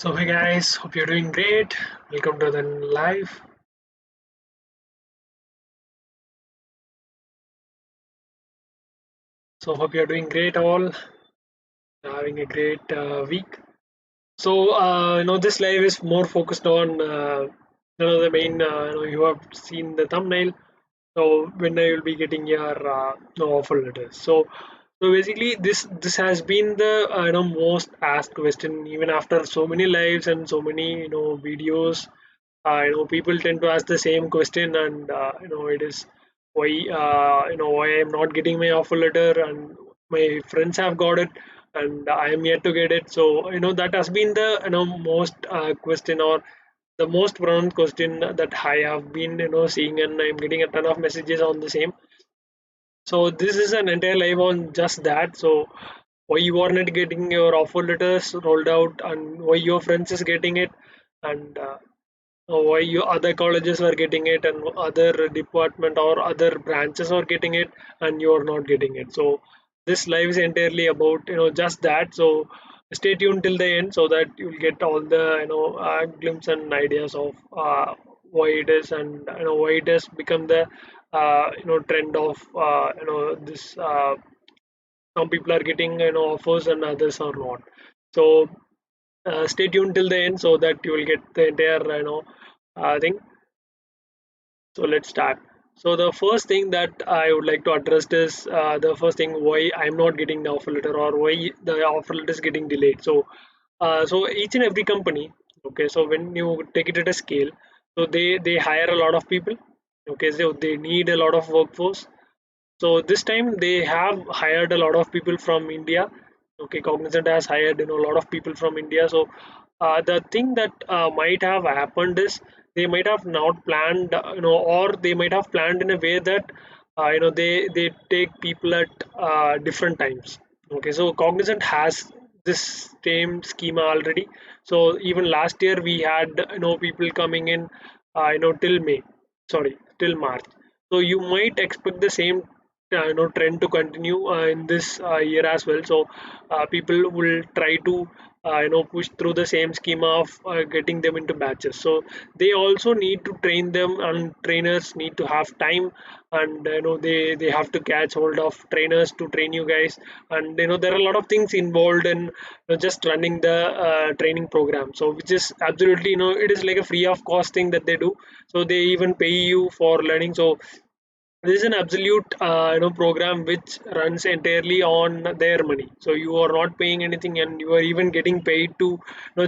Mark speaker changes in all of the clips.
Speaker 1: So hey guys, hope you're doing great. Welcome to the live. So hope you're doing great all, having a great week. So this live is more focused on the main. You have seen the thumbnail. So when I will be getting your offer letter. So basically, this has been the most asked question even after so many lives and so many videos. People tend to ask the same question, and it is why why I'm not getting my offer letter, and my friends have got it, and I am yet to get it. So that has been the most question, or the most prominent question that I have been seeing, and I'm getting a ton of messages on the same. So this is an entire live on just that. So why you are not getting your offer letters rolled out, and why your friends is getting it, and why you other colleges are getting it, and other department or other branches are getting it, and you are not getting it. So this live is entirely about just that. So stay tuned till the end so that you'll get all the glimpse and ideas of why it is, and why it has become the trend of this. Some people are getting offers and others are not. So stay tuned till the end so that you will get the entire thing. So let's start. So the first thing that I would like to address is the first thing, why I'm not getting the offer letter, or why the offer letter is getting delayed. So each and every company, okay. So when you take it at a scale, so they hire a lot of people, okay. So they need a lot of workforce. So this time they have hired a lot of people from India. Okay, Cognizant has hired a lot of people from India. So the thing that might have happened is they might have not planned, or they might have planned in a way that they take people at different times. Okay, so Cognizant has this same schema already. So even last year we had people coming in, till May, sorry, till March. So you might expect the same trend to continue in this year as well. So people will try to push through the same schema of getting them into batches. So they also need to train them, and trainers need to have time, and they have to catch hold of trainers to train you guys. And there are a lot of things involved in just running the training program, so which is absolutely, it is like a free of cost thing that they do. So they even pay you for learning. So this is an absolute program which runs entirely on their money. So you are not paying anything, and you are even getting paid to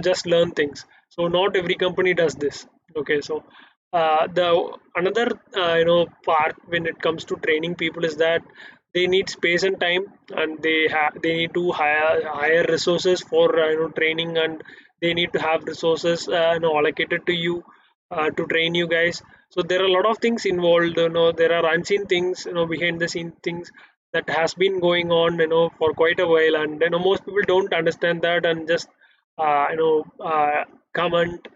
Speaker 1: just learn things. So not every company does this. Okay, so the another part when it comes to training people is that they need space and time, and they need to hire resources for training, and they need to have resources allocated to you to train you guys. So there are a lot of things involved. There are unseen things, behind the scene things that has been going on for quite a while, and most people don't understand that, and just comment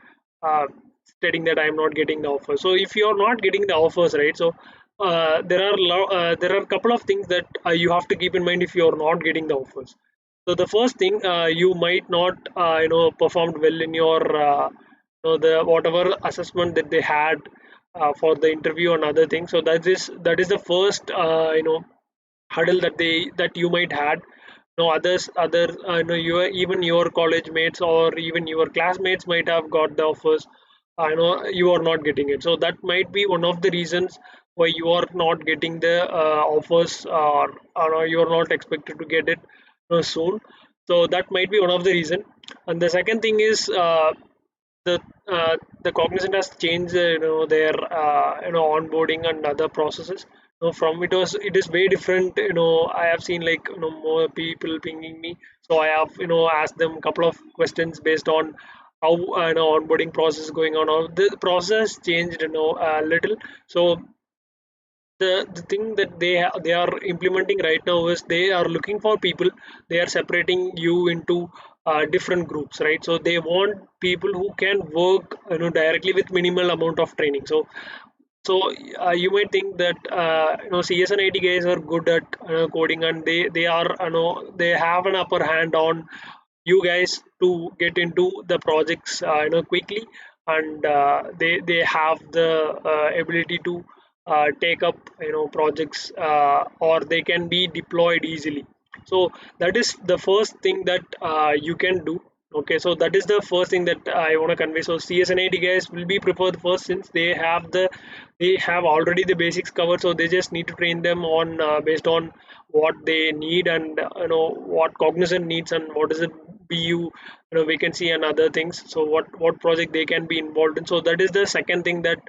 Speaker 1: uh, stating that I'm not getting the offer. So if you're not getting the offers, right, so there are a couple of things that you have to keep in mind if you're not getting the offers. So the first thing, you might not performed well in your the whatever assessment that they had for the interview and other things. So that is the first hurdle that you might had. No others other your even your college mates or even your classmates might have got the offers. I know you are not getting it, so that might be one of the reasons why you are not getting the offers, or you are not expected to get it soon. So that might be one of the reason. And the second thing is the the Cognizant has changed their onboarding and other processes. From it is very different. I have seen like more people pinging me, so I have asked them a couple of questions based on how onboarding process is going on. Or the process changed a little. So the thing that they are implementing right now is they are looking for people. They are separating you into different groups, right? So they want people who can work directly with minimal amount of training. So you might think that CS and IT guys are good at coding, and they are they have an upper hand on you guys to get into the projects quickly, and they have the ability to take up projects, or they can be deployed easily. So that is the first thing that you can do. Okay, so that is the first thing that I want to convey. So CS and AD guys will be preferred first, since they have already the basics covered. So they just need to train them on based on what they need, and what Cognizant needs, and what is it BU vacancy and other things. So what project they can be involved in. So that is the second thing that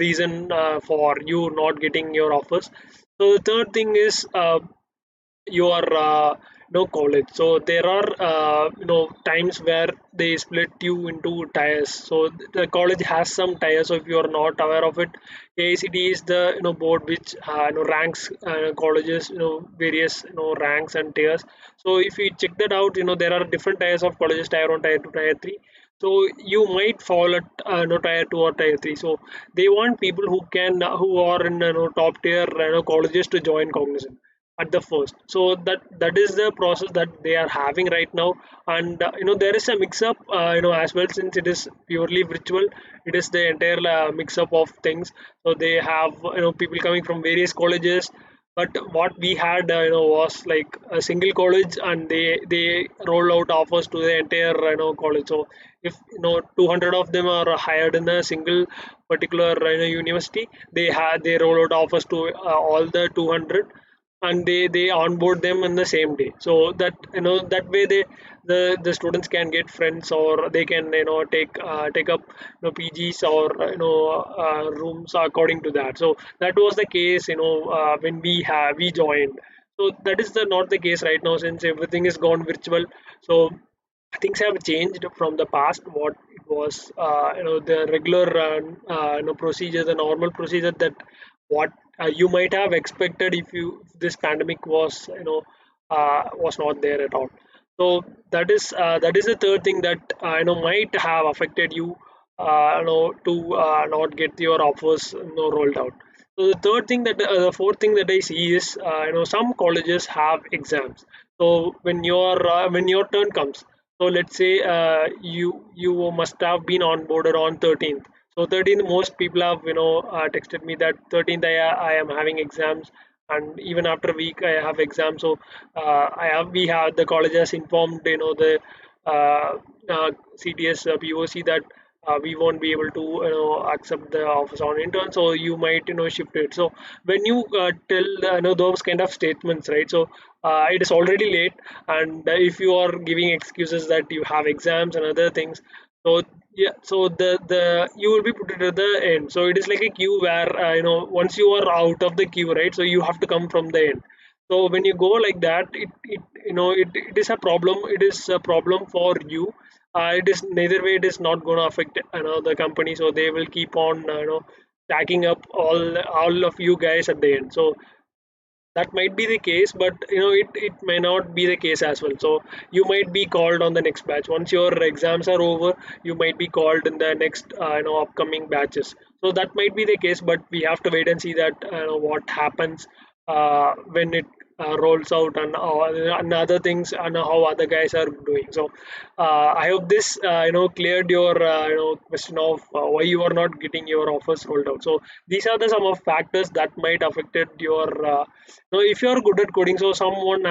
Speaker 1: reason for you not getting your offers. So the third thing is your college. So there are times where they split you into tiers. So the college has some tiers. So if you are not aware of it, AICT is the board which ranks colleges, various ranks and tiers. So if you check that out, there are different tiers of colleges: tier 1, tier 2, tier 3. So you might fall at tier 2 or tier 3. So they want people who are in top tier colleges to join Cognizant at the first. So that is the process that they are having right now. And there is a mix up as well, since it is purely virtual. It is the entire mix up of things. So they have people coming from various colleges, but what we had was like a single college, and they roll out offers to the entire college. So if 200 of them are hired in a single particular university, they roll out offers to all the 200, and they onboard them in the same day. So that that way the students can get friends, or they can take up PGs, or rooms according to that. So that was the case when we joined. So that is the not the case right now, since everything is gone virtual. So things have changed from the past. What it was the regular procedure, the normal procedure, that what you might have expected if this pandemic was not there at all. So that is the third thing that might have affected you, to not get your offers rolled out. So the fourth thing that I see is some colleges have exams. So when your turn comes, so let's say you must have been onboarded on 13th. So 13th, most people have texted me that 13th I am having exams, and even after a week I have exams. So we have the college has informed the uh, CTS POC that we won't be able to accept the offers on intern, so you might shift it. So when you tell those kind of statements, right? So it is already late, and if you are giving excuses that you have exams and other things, so yeah, so the you will be put it at the end. So it is like a queue where once you are out of the queue, right? So you have to come from the end. So when you go like that, it is a problem. It is a problem for you. It is neither way. It is not going to affect the company. So they will keep on stacking up all of you guys at the end. So that might be the case, but it may not be the case as well. So you might be called on the next batch. Once your exams are over, you might be called in the next upcoming batches. So that might be the case, but we have to wait and see that what happens when it rolls out, and other things, and how other guys are doing. So I hope this cleared your question of why you are not getting your offers rolled out. So these are the some of factors that might affected your if you are good at coding. So someone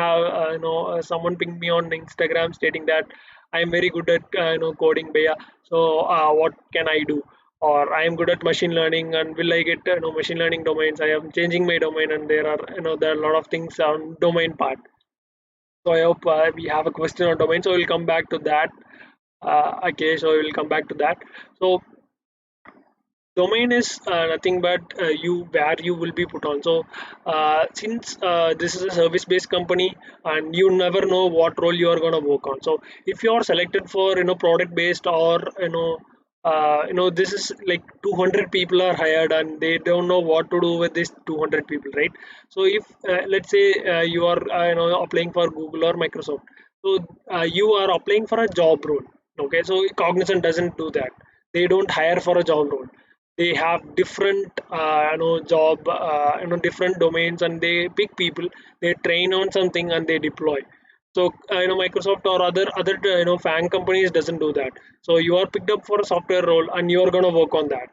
Speaker 1: pinged me on Instagram stating that I am very good at coding, Bhaiya. So what can I do? Or I am good at machine learning, and will I get machine learning domains? I am changing my domain, and there are a lot of things on domain part. So I hope we have a question on domain. So we'll come back to that. Okay, so we'll come back to that. So domain is nothing but you where you will be put on. So since this is a service based company, and you never know what role you are going to work on. So if you are selected for product based, or this is like 200 people are hired, and they don't know what to do with these 200 people, right? So if let's say you are applying for Google or Microsoft. So you are applying for a job role. Okay, so Cognizant doesn't do that. They don't hire for a job role. They have different job different domains, and they pick people, they train on something, and they deploy. So Microsoft or other FANG companies doesn't do that. So you are picked up for a software role and you are gonna work on that.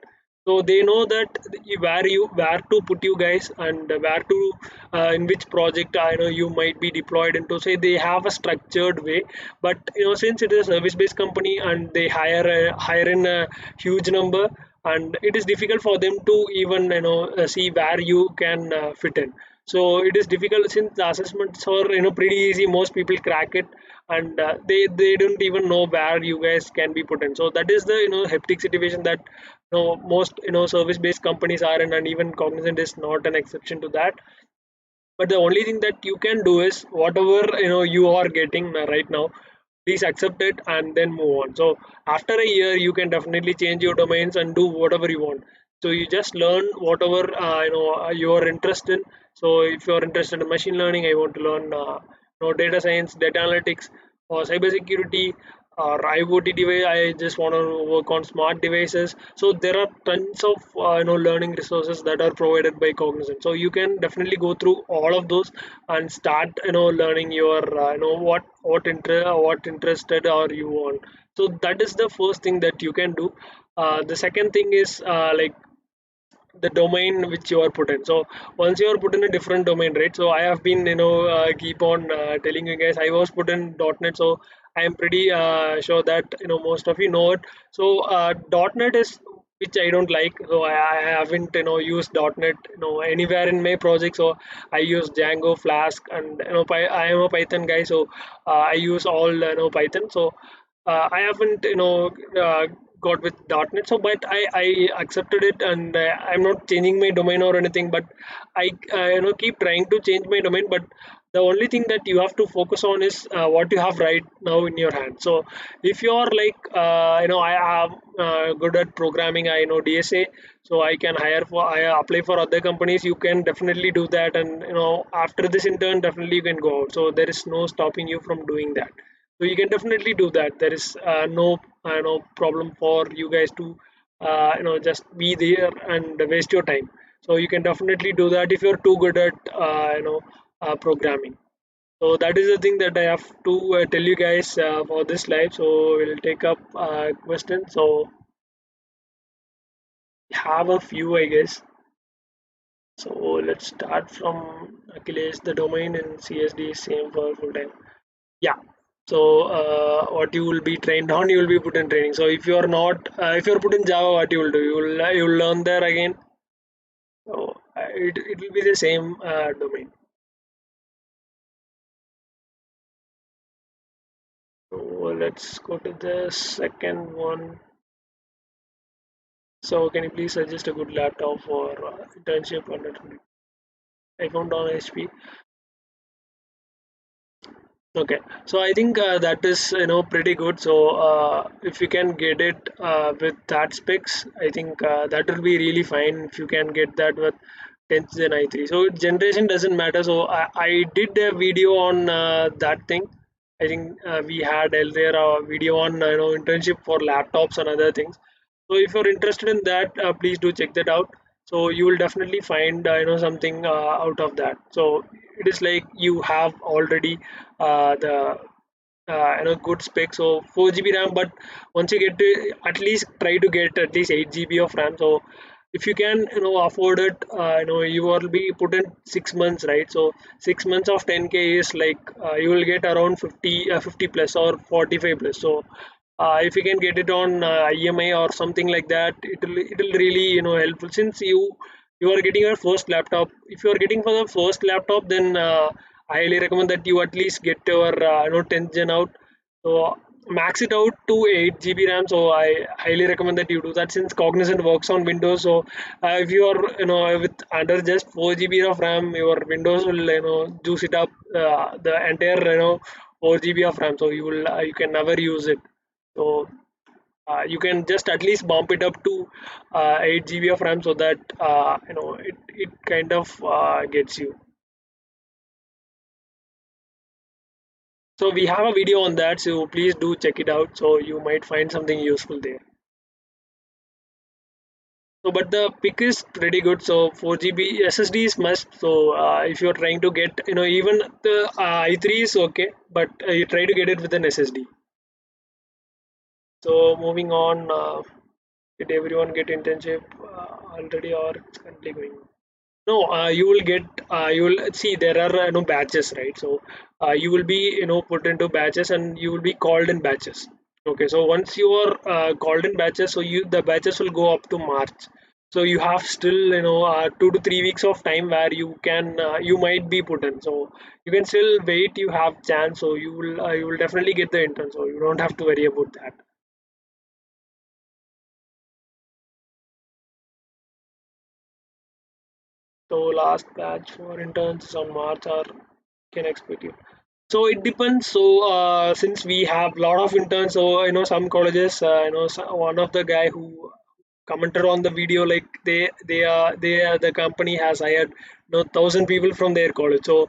Speaker 1: So they know that where to put you guys, and where to in which project you might be deployed into. Say they have a structured way, but since it is a service based company and they hire in a huge number, and it is difficult for them to even see where you can fit in. So it is difficult since the assessments are pretty easy, most people crack it, and they don't even know where you guys can be put in. So that is the hectic situation that most service based companies are in, and even Cognizant is not an exception to that. But the only thing that you can do is whatever you are getting right now, please accept it and then move on. So after a year you can definitely change your domains and do whatever you want. So you just learn whatever you are interested in. So if you are interested in machine learning, I want to learn data science, data analytics, or cybersecurity, or IoT device, I just want to work on smart devices. So there are tons of learning resources that are provided by Cognizant. So you can definitely go through all of those and start learning your what interested or you want. So that is the first thing that you can do. The second thing is like the domain which you are put in. So once you are put in a different domain, right? So I have been keep on telling you guys, I was put in .NET. So I am pretty sure that most of you know it. So .NET is which I don't like. So I haven't used .NET anywhere in my project. So I use Django, Flask, and I am a Python guy. So I use all Python. So I haven't got with .NET. So but I accepted it, and I'm not changing my domain or anything. But I keep trying to change my domain. But the only thing that you have to focus on is what you have right now in your hand. So if you are like I am good at programming, I know DSA, so I apply for other companies. You can definitely do that, and after this intern, definitely you can go out. So there is no stopping you from doing that. So you can definitely do that. There is no problem for you guys to just be there and waste your time. So you can definitely do that if you're too good at programming. So that is the thing that I have to tell you guys for this live. So we'll take up questions. So we have a few, I guess. So let's start from Achilles. The domain in CSD is same for full time. Yeah. So what you will be trained on, you will be put in training. So if you are not, if you are put in Java, what you will do? You will learn there again. So it will be the same domain. So let's go to the second one. So can you please suggest a good laptop for internship under 20? I found on HP. Okay, so I think that is pretty good. So if you can get it with that specs, I think that will be really fine. If you can get that with 10th Gen i3, so generation doesn't matter. So I did a video on that thing. I think we had earlier a video on internship for laptops and other things. So if you're interested in that, please do check that out. So you will definitely find something out of that. So it is like you have already the good spec. So 4 GB RAM, but once you get to at least try to get at least 8 GB of RAM. So if you can afford it, you will be put in 6 months, right? So 6 months of 10K is like you will get around 50 plus or 45 plus. So if you can get it on EMI or something like that, it'll really helpful, since you are getting your first laptop. If you are getting for the first laptop, then I highly recommend that you at least get your 10th gen out. So max it out to 8 GB RAM. So I highly recommend that you do that, since Cognizant works on Windows. So if you are with under just 4 GB of RAM, your Windows will juice it up the entire 4 GB of RAM. So you can never use it. So you can just at least bump it up to 8 GB of RAM, so that it kind of gets you. So we have a video on that, so please do check it out. So you might find something useful there. So, but the pick is pretty good. So, 4 GB SSD is must. So, if you're trying to get, even the i3 is okay, but you try to get it with an SSD. So, moving on, did everyone get internship already, or it's currently going? No, you will get, you will see there are batches, right? So you will be put into batches and you will be called in batches. Okay, so once you are called in batches, so the batches will go up to March. So you have still 2 to 3 weeks of time where you might be put in. So you can still wait. You have chance. So you will definitely get the intern. So you don't have to worry about that. So last batch for interns is on March, or can expect it. So it depends. So since we have a lot of interns, so some colleges, one of the guy who commented on the video, like they are the company has hired 1,000 people from their college. So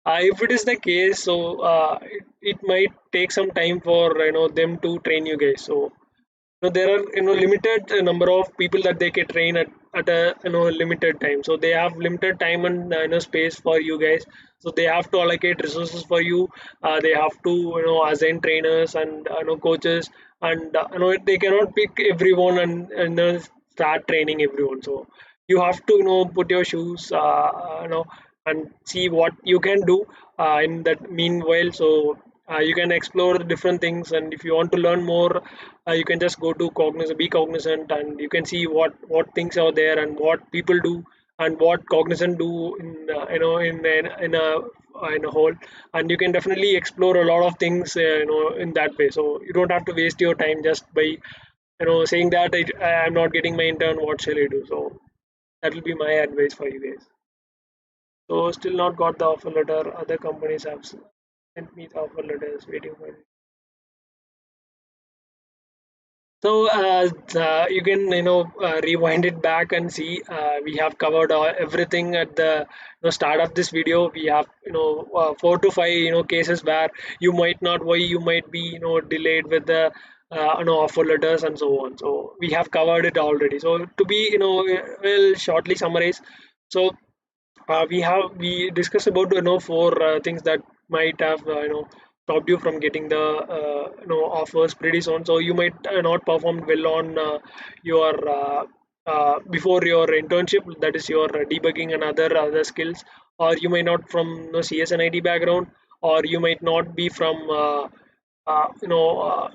Speaker 1: if it is the case, so it might take some time for them to train you guys. So there are limited number of people that they can train at a limited time. So they have limited time and space for you guys. So they have to allocate resources for you. They have to assign trainers and coaches, and they cannot pick everyone and start training everyone. So you have to put your shoes and see what you can do in that meanwhile. So you can explore the different things, and if you want to learn more, you can just go to cognizant, be cognizant, and you can see what things are there and what people do and what cognizant do in in a whole. And you can definitely explore a lot of things in that way. So you don't have to waste your time just by saying that I'm not getting my intern, what shall I do. So that will be my advice for you guys. So still not got the offer letter. Other companies have sent me the offer letters, waiting for it. So you can rewind it back and see we have covered everything at the start of this video. We have 4 to 5 cases where you might not, why you might be delayed with the offer letters and so on. So we have covered it already. So to be will shortly summarize. So we discussed about 4 things that might have stopped you from getting the offers pretty soon. So you might not perform well on your before your internship, that is your debugging and other skills. Or you might not from CS and IT background, or you might not be from uh, you know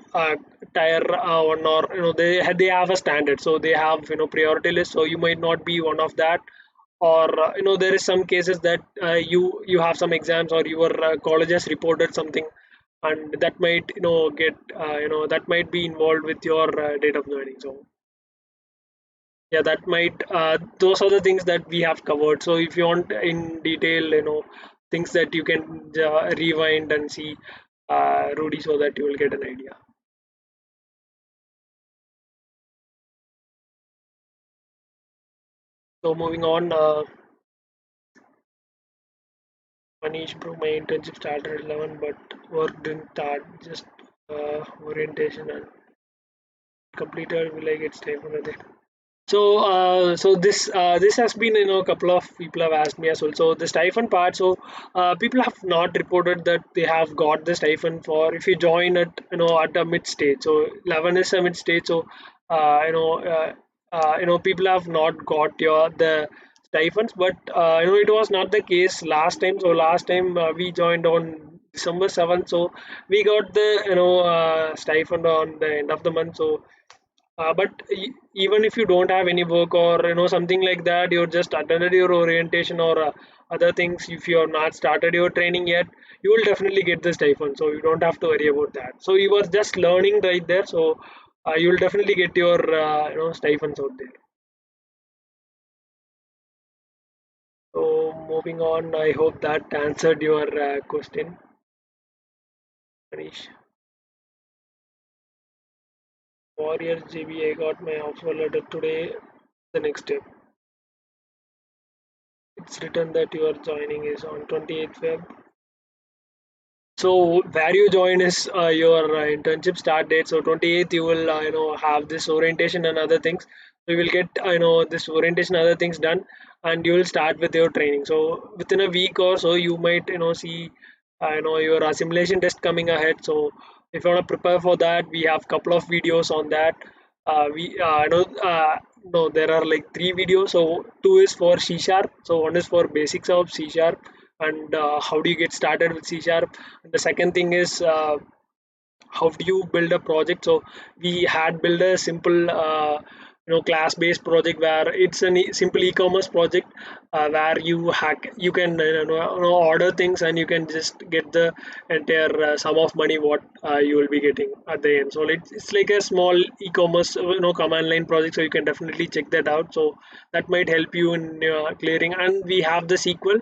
Speaker 1: tier 1, or they have a standard, so they have priority list. So you might not be one of that. Or there is some cases that you have some exams, or your college has reported something, and that might get that might be involved with your date of joining. So yeah, that might those are the things that we have covered. So if you want in detail things that you can rewind and see Rudy, so that you will get an idea. So moving on, Manish, bro, my internship started at 11, but work didn't start. Just orientation and completed. Will I get stipend with it? So, this has been a couple of people have asked me as well. So the stipend part. So people have not reported that they have got the stipend for if you join at at a mid stage. So 11 is a mid stage. So people have not got the stipends, but it was not the case last time. So last time we joined on December 7th. So we got the stipend on the end of the month. So but even if you don't have any work, or something like that, you're just attended your orientation, or other things, if you have not started your training yet, you will definitely get the stipend. So you don't have to worry about that. So you are just learning right there. So you will definitely get your stipends out there. So moving on, I hope that answered your question, Manish. Warriors GB, I got my offer letter today. The next step, it's written that your joining is on 28th Feb. So where you join is your internship start date. So 28th you will have this orientation and other things. you will get this orientation, other things done, and you will start with your training. So within a week or so you might see your assimilation test coming ahead. So if you want to prepare for that, we have couple of videos on that. We know no there are like three videos. So two is for C sharp, so one is for basics of C sharp and how do you get started with C sharp. And the second thing is how do you build a project. So we had built a simple class based project where it's a simple e-commerce project where you can order things and you can just get the entire sum of money what you will be getting at the end. So it's like a small e-commerce command line project, so you can definitely check that out. So that might help you in clearing. And we have the sequel,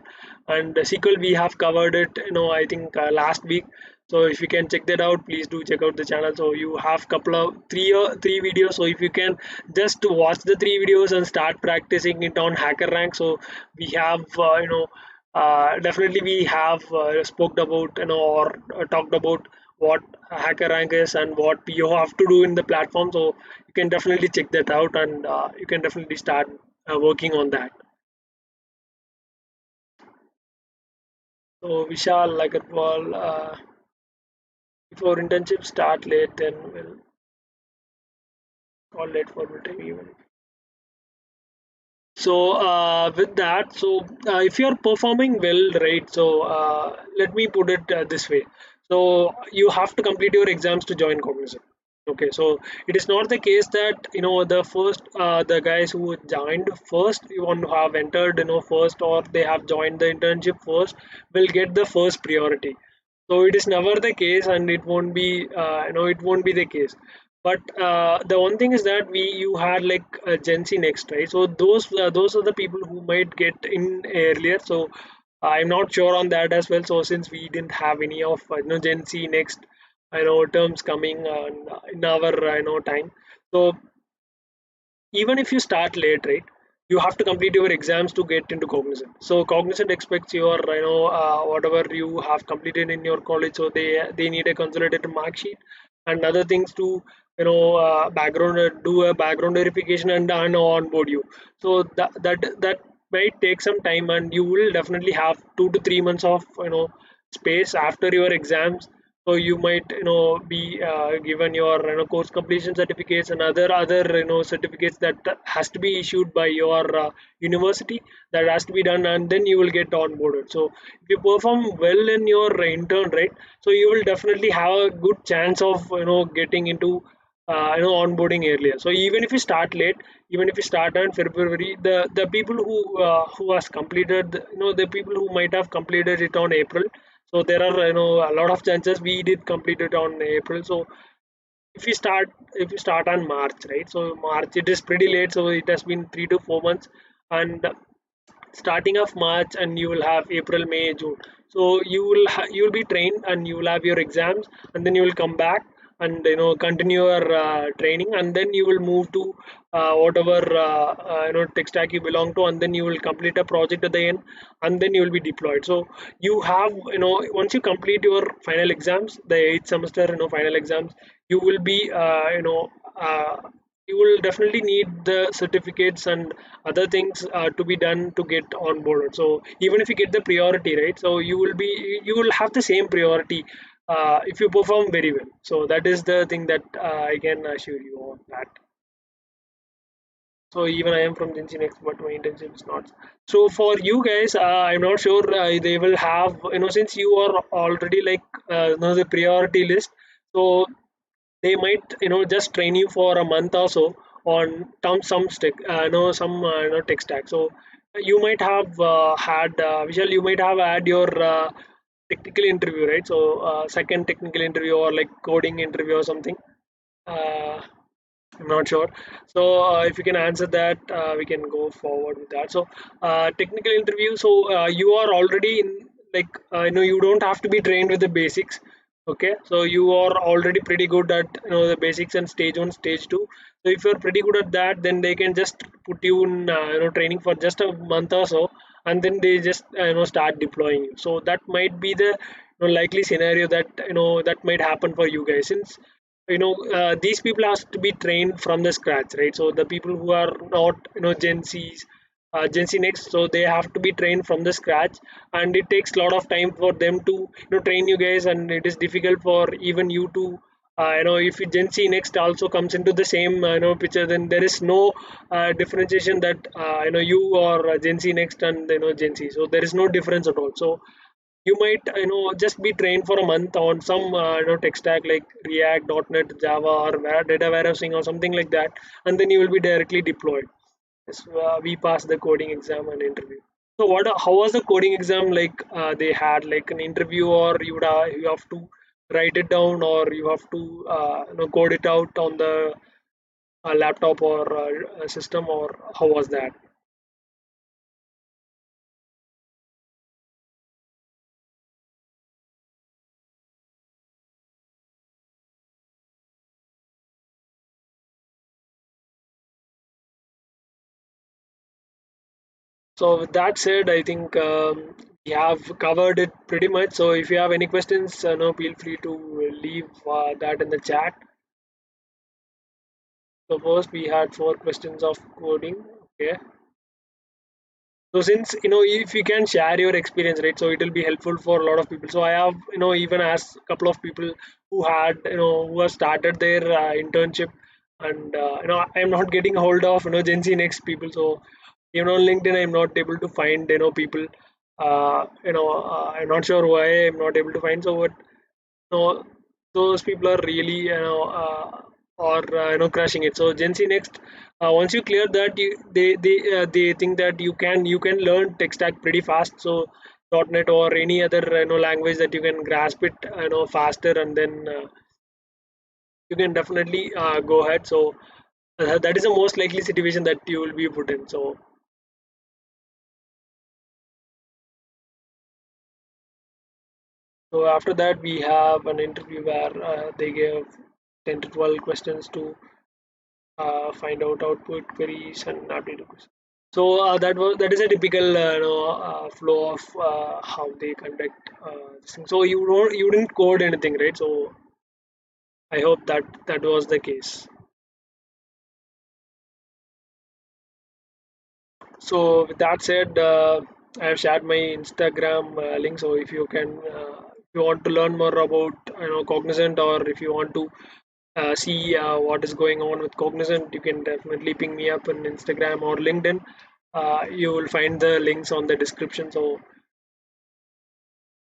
Speaker 1: and the sequel we have covered it I think last week. So if you can check that out, please do check out the channel. So you have couple of three videos. So if you can just watch the three videos and start practicing it on hackerrank. So we have definitely we have spoke about or talked about what hackerrank is and what you have to do in the platform. So you can definitely check that out, and you can definitely start working on that. So Vishal Agarwal, if our internship start late, then we'll call late for meeting even. So with that, so if you are performing well, right? So let me put it this way. So you have to complete your exams to join Cognizant. Okay, so it is not the case that the guys who joined first, you want to have entered first, or they have joined the internship first, will get the first priority. So it is never the case, and it won't be it won't be the case. But the one thing is that we you had like Gen Z next, right? So those are the people who might get in earlier. So I'm not sure on that as well. So since we didn't have any of Gen Z next terms coming in our time. So even if you start late, right, you have to complete your exams to get into Cognizant. So Cognizant expects your whatever you have completed in your college. So they need a consolidated mark sheet and other things to background do a background verification and onboard you. So that might take some time, and you will definitely have 2 to 3 months of space after your exams. So you might be given your course completion certificates and other certificates that has to be issued by your university, that has to be done, and then you will get onboarded. So if you perform well in your intern, right, so you will definitely have a good chance of getting into onboarding earlier. So even if you start late, even if you start in February, the people who has completed the people who might have completed it on April. So there are a lot of chances we did complete it on April. So if you start on March, right, so March it is pretty late, so it has been 3 to 4 months. And starting of March, and you will have April, May, June. So you will be trained, and you will have your exams, and then you will come back and continue your training, and then you will move to whatever tech stack you belong to, and then you will complete a project at the end, and then you will be deployed. So you have once you complete your final exams, the 8th semester final exams, you will be you will definitely need the certificates and other things to be done to get on board. So even if you get the priority, right, so you will have the same priority if you perform very well. So that is the thing that I can assure you on that. So even I am from Gen Z next, but my internship is not. So for you guys, I'm not sure they will have since you are already like the priority list. So they might just train you for a month or so on some stick some tech stack. So you might have had Vishal, you might have had your technical interview, right? So second technical interview or like coding interview or something. uh, I'm not sure. So if you can answer that, we can go forward with that. So technical interview. So you are already in like you don't have to be trained with the basics. Okay, so you are already pretty good at the basics and stage one, stage two. So if you're pretty good at that, then they can just put you in training for just a month or so, and then they just start deploying you. So that might be the likely scenario that that might happen for you guys, since these people has to be trained from the scratch, right? So the people who are not Gen Z's, Gen Z next, so they have to be trained from the scratch, and it takes a lot of time for them to train you guys, and it is difficult for even you to if Gen Z next also comes into the same picture, then there is no differentiation that you or Gen Z next and Gen Z, so there is no difference at all. So you might just be trained for a month on some tech stack like React, .NET, Java, or data warehousing or something like that, and then you will be directly deployed. Yes, we passed the coding exam and interview. So how was the coding exam like? They had like an interview, or you have to write it down, or you have to code it out on the laptop or system, or how was that? So with that said, I think we have covered it pretty much. So if you have any questions, feel free to leave that in the chat. So first we had four questions of coding. Okay. So since if you can share your experience, right? So it will be helpful for a lot of people. So I have even asked a couple of people who had who have started their internship, and I'm not getting a hold of Gen Z next people. So even on LinkedIn, I'm not able to find people. I'm not sure why I'm not able to find. So what no, those people are really or crushing it. So Gen Z next, once you clear that, they think that you can learn tech stack pretty fast. So .NET or any other language that you can grasp it faster, and then you can definitely go ahead. So that is the most likely situation that you will be put in. So after that, we have an interview where they give 10 to 12 questions to find out output queries and aptitude questions. So that is a typical flow of how they conduct this thing. So you didn't code anything, right? So I hope that was the case. So with that said, I have shared my Instagram link. So if you want to learn more about Cognizant, or if you want to see what is going on with Cognizant, you can definitely ping me up on Instagram or LinkedIn. You will find the links on the description. So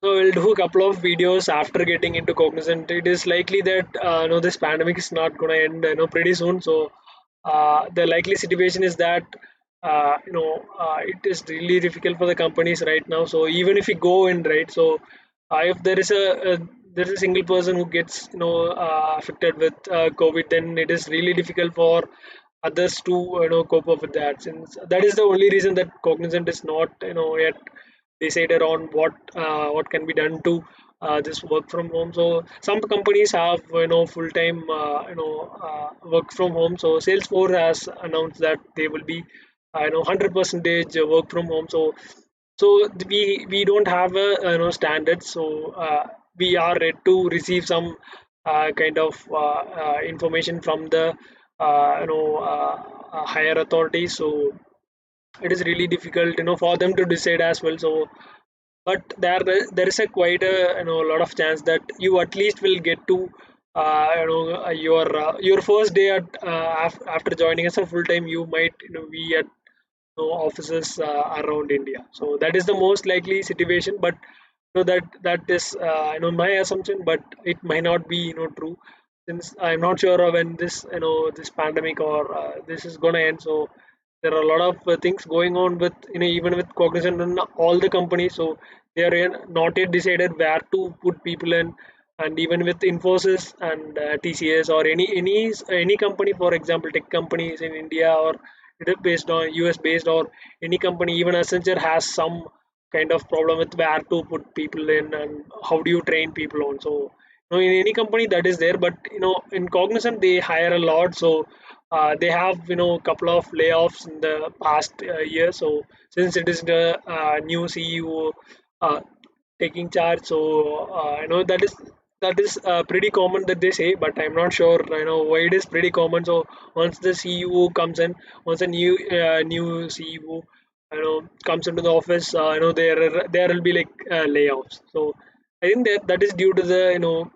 Speaker 1: we'll do a couple of videos after getting into Cognizant. It is likely that this pandemic is not going to end pretty soon. So the likely situation is that it is really difficult for the companies right now. So even if you go in, right, so if there is a single person who gets affected with COVID, then it is really difficult for others to cope up with that. Since that is the only reason that Cognizant is not yet decided on what can be done to this work from home. So some companies have full time work from home. So Salesforce has announced that they will be 100 percentage work from home. So we don't have a standard. So we are ready to receive some kind of information from the higher authorities. So it is really difficult for them to decide as well. So but there is a quite a lot of chance that you at least will get to your first day after joining as a full time. You might be at offices around India. So that is the most likely situation. But that is my assumption, but it might not be true, since I'm not sure of when this pandemic or this is gonna end. So there are a lot of things going on with even with Cognizant and all the companies. So they are not yet decided where to put people in, and even with Infosys and TCS or any company, for example, tech companies in India, or it is based on US based, or any company, even Accenture has some kind of problem with where to put people in and how do you train people on. So in any company that is there, but in Cognizant they hire a lot. So they have a couple of layoffs in the past year. So since it is the new CEO uh, taking charge, so that is that is pretty common that they say, but I'm not sure why it is pretty common. So once the CEO comes in, once a new CEO comes into the office, there will be like layoffs. So I think that is due to the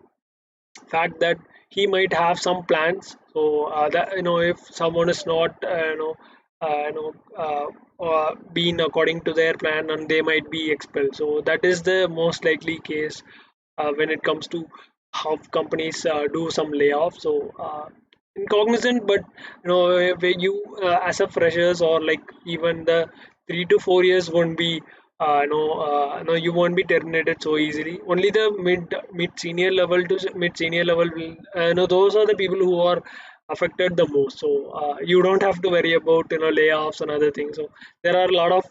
Speaker 1: fact that he might have some plans. So that if someone is not being according to their plan, and they might be expelled. So that is the most likely case when it comes to how companies do some layoffs. So in Cognizant, but where you as a freshers, or like even the 3 to 4 years won't be no, you won't be terminated so easily. Only the mid senior level to mid senior level will those are the people who are affected the most. So you don't have to worry about layoffs and other things. So there are a lot of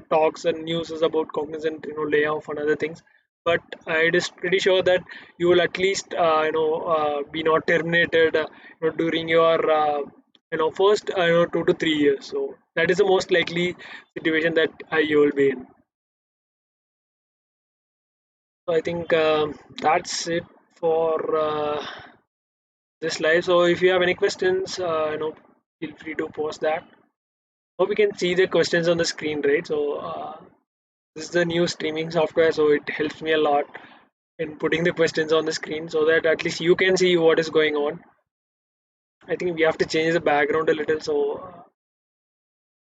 Speaker 1: talks and news about Cognizant layoff and other things, but it is pretty sure that you will at least be not terminated during your first 2 to 3 years. So that is the most likely situation that you will be in. So I think that's it for this live. So if you have any questions, feel free to post that. Hope we can see the questions on the screen, right? So this is the new streaming software, so it helps me a lot in putting the questions on the screen so that at least you can see what is going on. I think we have to change the background a little. So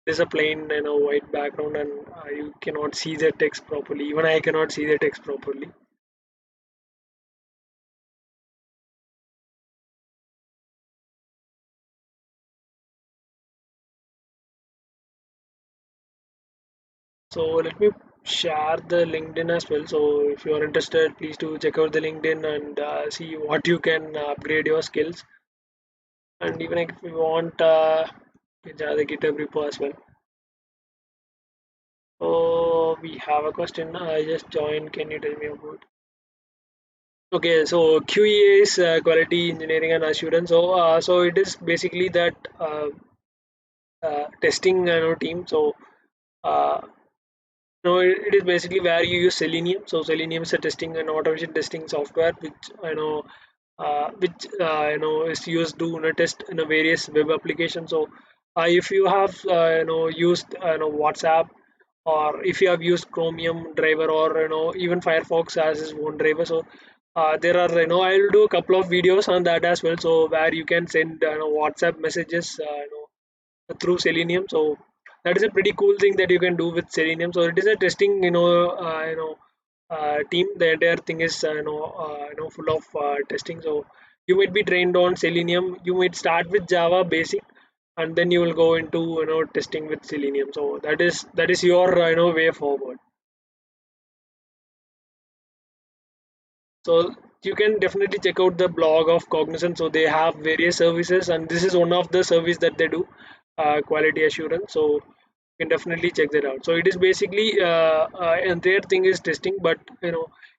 Speaker 1: there's a plain white background, and you cannot see the text properly. Even I cannot see the text properly. So let me share the LinkedIn as well. So if you are interested, please do check out the LinkedIn and see what you can upgrade your skills. And even if you want, you can share the GitHub repo as well. So we have a question. I just joined. Can you tell me about? Okay, so QEA is quality engineering and assurance. So so it is basically that testing team. So uh, no, it is basically where you use Selenium. So Selenium is a testing and automation testing software, which is used to test various web applications. So if you have used WhatsApp, or if you have used Chromium driver, or even Firefox as its own driver. So there are I'll do a couple of videos on that as well. So where you can send WhatsApp messages through Selenium. So that is a pretty cool thing that you can do with Selenium. So it is a testing team. The entire thing is full of testing. So you might be trained on Selenium. You might start with Java basic, and then you will go into testing with Selenium. So that is your way forward. So you can definitely check out the blog of Cognizant. So they have various services, and this is one of the service that they do, quality assurance. So you can definitely check that out. So it is basically and their thing is testing, but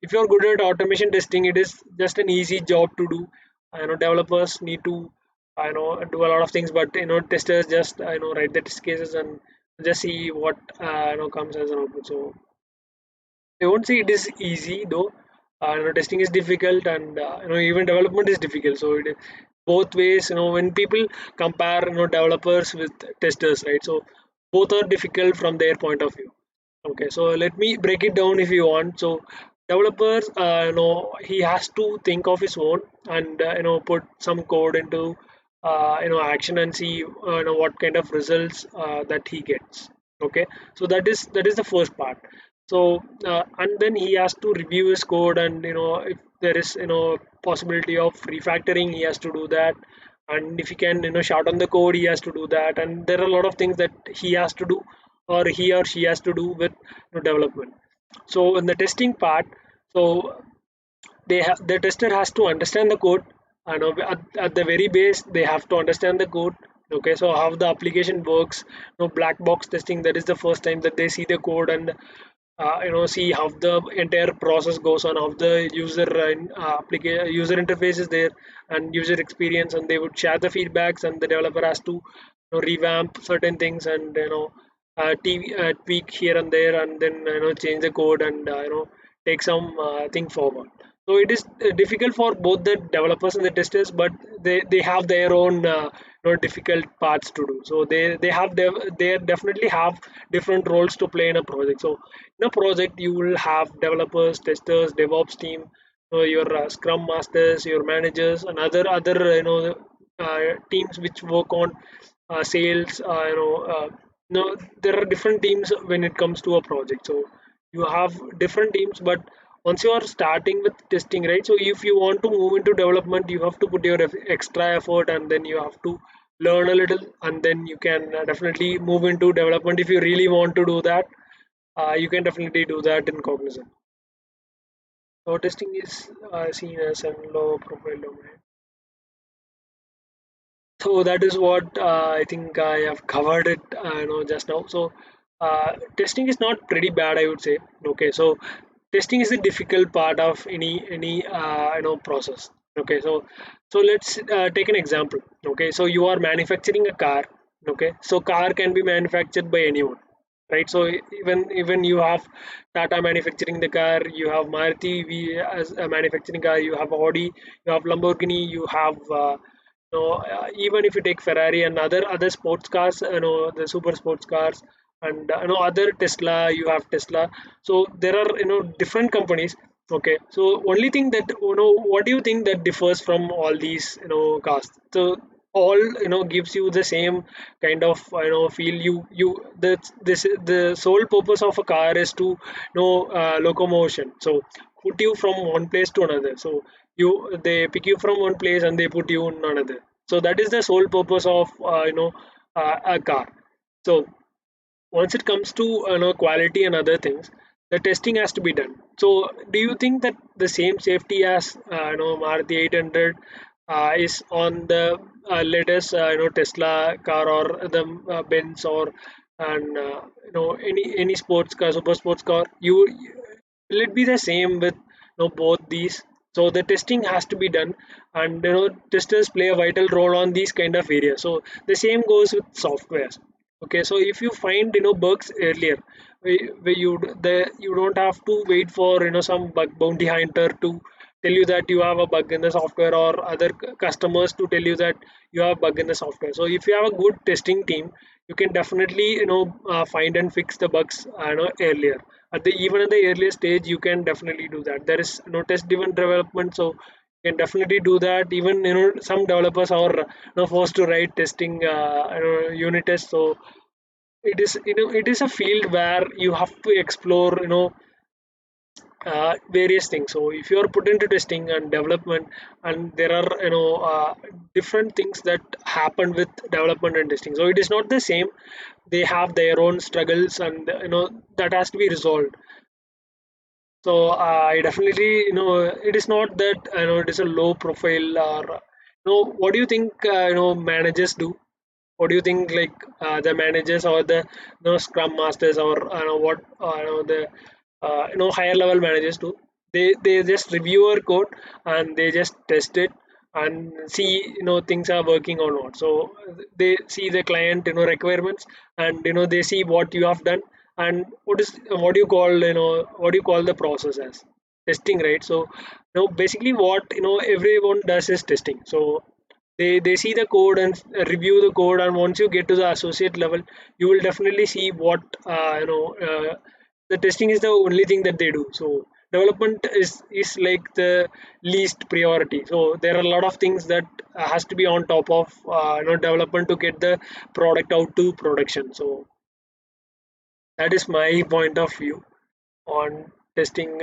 Speaker 1: if you're good at automation testing, it is just an easy job to do. Developers need to do a lot of things, but testers just write the test cases and just see what comes as an output. So I won't say it is easy though. Testing is difficult, and even development is difficult. So both ways. When people compare developers with testers, right? So both are difficult from their point of view. Okay, so let me break it down if you want. So developers, he has to think of his own, and put some code into action, and see what kind of results that he gets. Okay, so that is the first part. So and then he has to review his code, and if there is possibility of refactoring, he has to do that. And if he can shorten the code, he has to do that. And there are a lot of things that he has to do, or he or she has to do with development. So in the testing part, so the tester has to understand the code. At the very base, they have to understand the code. Okay, so how the application works. Black box testing, that is the first time that they see the code, and see how the entire process goes on, how the user interface is there, and user experience, and they would share the feedbacks, and the developer has to revamp certain things, and tweak here and there, and then change the code, and take some thing forward. So it is difficult for both the developers and the testers, but they have their own difficult parts to do. So they definitely have different roles to play in a project. So in a project you will have developers, testers, DevOps team, your Scrum masters, your managers, and other teams which work on sales. There are different teams when it comes to a project. So you have different teams, but once you are starting with testing, right, so if you want to move into development, you have to put your extra effort, and then you have to learn a little, and then you can definitely move into development. If you really want to do that, you can definitely do that in Cognizant. So testing is seen as a low profile domain. So that is what I think I have covered it, just now. So testing is not pretty bad, I would say. Okay, so testing is the difficult part of any process. Okay, so let's take an example. Okay, so you are manufacturing a car. Okay, so car can be manufactured by anyone, right? So even you have Tata manufacturing the car, you have Maruti as a manufacturing car, you have Audi, you have Lamborghini, you have even if you take Ferrari and other sports cars, the super sports cars, and other Tesla, you have Tesla. So there are different companies. Okay, so only thing that what do you think that differs from all these cars? So all gives you the same kind of feel. You the this the sole purpose of a car is to locomotion. So put you from one place to another. So they pick you from one place and they put you in another. So that is the sole purpose of a car. So once it comes to quality and other things, the testing has to be done. So do you think that the same safety as Maruti 800 is on the latest Tesla car, or the Benz, or and any sports car, super sports car? You will it be the same with both these? So the testing has to be done, and testers play a vital role on these kind of areas. So the same goes with softwares. Okay, so if you find bugs earlier, where you don't have to wait for some bug bounty hunter to tell you that you have a bug in the software, or other customers to tell you that you have a bug in the software. So if you have a good testing team, you can definitely find and fix the bugs earlier. Even at the earlier stage, you can definitely do that. There is no test driven development, so you can definitely do that. Even some developers are forced to write testing unit tests. So it is a field where you have to explore various things. So if you are put into testing and development, and there are different things that happen with development and testing, so it is not the same. They have their own struggles, and that has to be resolved. So I definitely it is not that it is a low profile, or what do you think managers do? What do you think, like the managers or the scrum masters, or what the higher level managers do? They just review our code, and they just test it and see things are working or not. So they see the client requirements, and they see what you have done, and what do you call what do you call the process as testing, right? So basically what everyone does is testing. So they see the code and review the code, and once you get to the associate level, you will definitely see what the testing is the only thing that they do. So development is like the least priority. So there are a lot of things that has to be on top of development to get the product out to production. So that is my point of view on testing.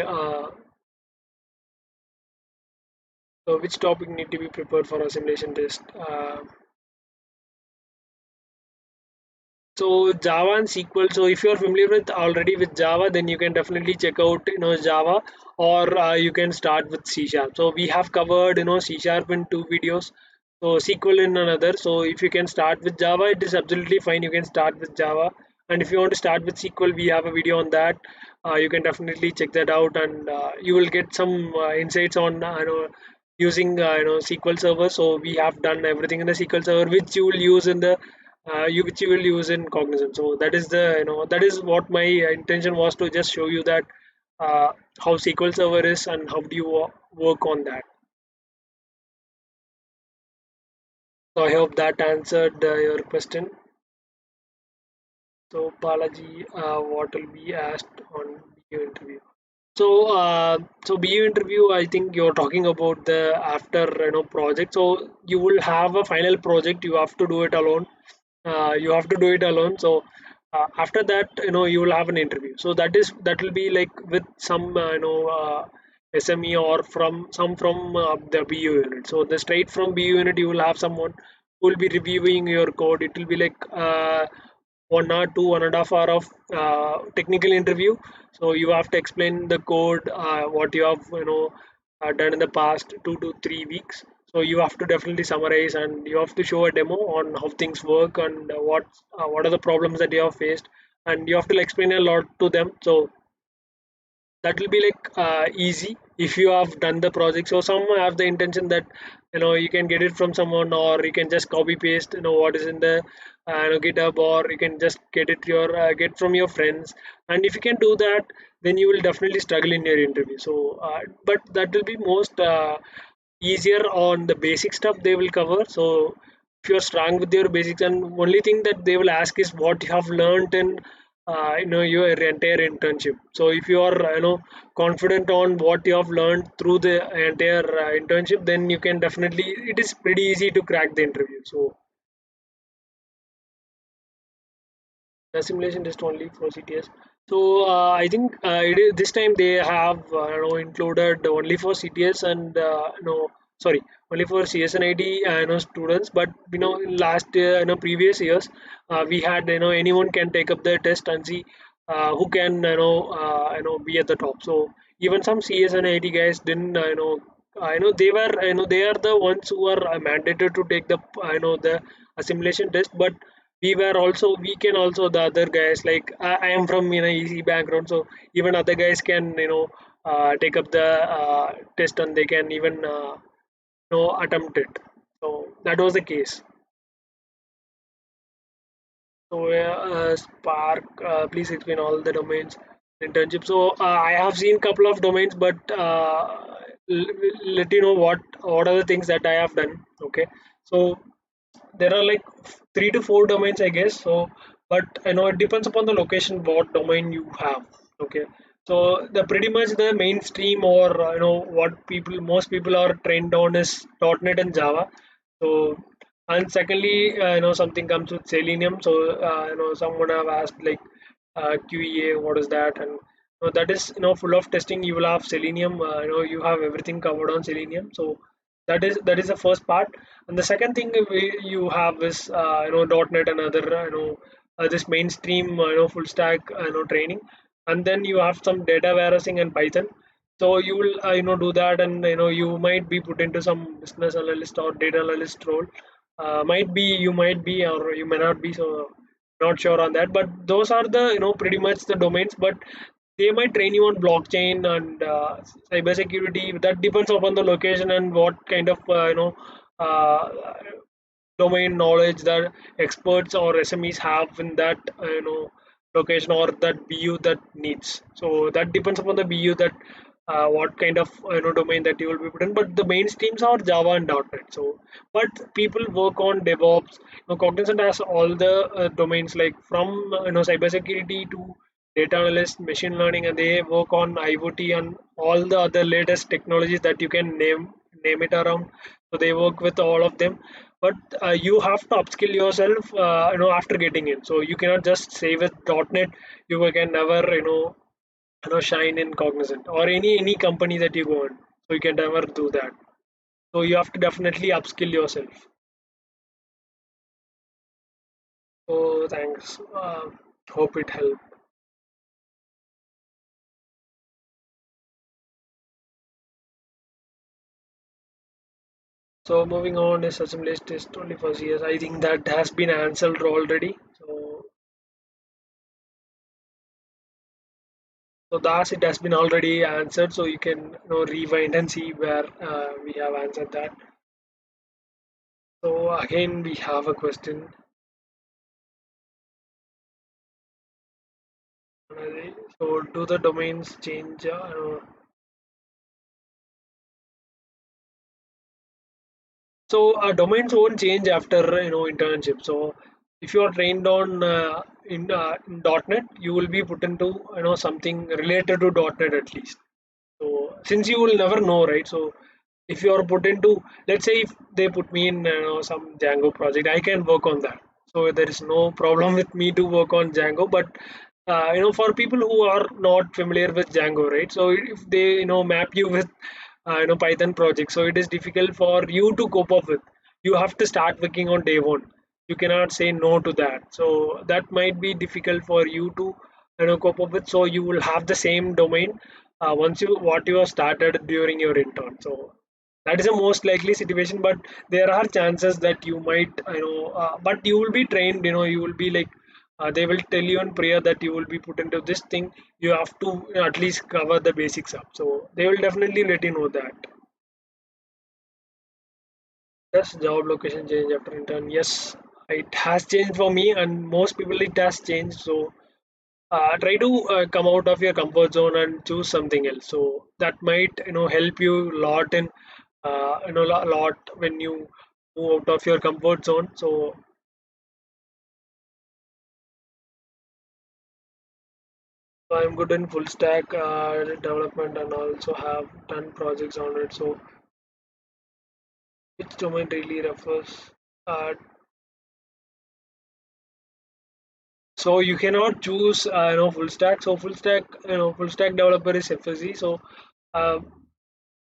Speaker 1: So which topic need to be prepared for a simulation test? So Java and SQL. So if you are familiar with already with Java, then you can definitely check out Java, or you can start with C Sharp. So we have covered C Sharp in 2 videos. So SQL in another. So if you can start with Java, it is absolutely fine. You can start with Java, and if you want to start with SQL, we have a video on that. You can definitely check that out, and you will get some insights on using SQL Server. So we have done everything in the SQL Server, which you will use in the which you will use in Cognizant. So that is the that is what my intention was, to just show you that how SQL Server is and how do you work on that. So I hope that answered your question. So Balaji, what will be asked on your interview? So, BU interview, I think you're talking about the after project. So you will have a final project. You have to do it alone. You have to do it alone. So after that, you will have an interview. So that will be like with some SME or from the BU unit. So the straight from BU unit, you will have someone who will be reviewing your code. It will be like 1 hour to 1.5 hour of technical interview. So you have to explain the code, what you have done in the past 2 to 3 weeks. So you have to definitely summarize and you have to show a demo on how things work and what are the problems that you have faced, and you have to explain a lot to them. So that will be like easy if you have done the project. So some have the intention that you can get it from someone, or you can just copy paste what is in the GitHub, or you can just get from your friends. And if you can do that, then you will definitely struggle in your interview. So but that will be most easier on the basic stuff they will cover. So if you're strong with your basics, and only thing that they will ask is what you have learned in your entire internship. So if you are confident on what you have learned through the entire internship, then you can definitely, it is pretty easy to crack the interview. So the simulation test only for CTS. So I think this time they have included only for CTS and sorry, only for CS and ID students. But in last year, previous years, we had anyone can take up the test and see who can be at the top. So even some CS and ID guys didn't I know they were they are the ones who are mandated to take the the assimilation test, but we can also, the other guys, like I am from easy background, so even other guys can take up the test, and they can even attempt it. So that was the case. So Spark, please explain all the domains internship. So I have seen couple of domains, but let you know what are the things that I have done. Okay, so there are like 3 to 4 domains, I guess. So but it depends upon the location what domain you have. Okay, so the pretty much the mainstream, or what people most people are trained on is .NET and Java. So and secondly, something comes with Selenium. So someone have asked like QEA, what is that? And that is full of testing. You will have Selenium. You have everything covered on Selenium. So that is the first part. And the second thing you have is .NET and other this mainstream full stack training. And then you have some data warehousing and Python. So you will do that, and you might be put into some business analyst or data analyst role. Might be, you might be, or you may not be. So not sure on that, but those are the pretty much the domains. But they might train you on blockchain and cyber security. That depends upon the location and what kind of uh, domain knowledge that experts or SMEs have in that location, or that BU that needs. So that depends upon the BU, that what kind of domain that you will be put in. But the mainstreams are Java and .NET. So but people work on DevOps. Cognizant has all the domains, like from cybersecurity to data analyst, machine learning, and they work on IoT and all the other latest technologies that you can name it around. So they work with all of them. But you have to upskill yourself after getting in. So you cannot just say with .NET you can never shine in Cognizant or any company that you go on. So you can never do that. So you have to definitely upskill yourself. So thanks. Hope it helped. So moving on is assimilation test only for CS. I think that has been answered already. So thus it has been already answered. So you can rewind and see where we have answered that. So again we have a question. So do the domains change? So domains won't change after internship. So if you are trained on in .NET, you will be put into something related to .NET at least. So since you will never know, right? So if you are put into, let's say if they put me in some Django project, I can work on that. So there is no problem with me to work on Django. But for people who are not familiar with Django, right? So if they map you with Python project, so it is difficult for you to cope up with. You have to start working on day one. You cannot say no to that. So that might be difficult for you to cope up with. So you will have the same domain once you what you have started during your intern. So that is a most likely situation, but there are chances that you might but you will be trained. You will be like they will tell you in prayer that you will be put into this thing. You have to at least cover the basics up, so they will definitely let you know that. Does job location change after intern? Yes, it has changed for me, and most people it has changed. So try to come out of your comfort zone and choose something else, so that might help you a lot in lot when you move out of your comfort zone. So I'm good in full stack development and also have done projects on it. So which domain really refers so you cannot choose full stack. So full stack developer is FSE. So uh,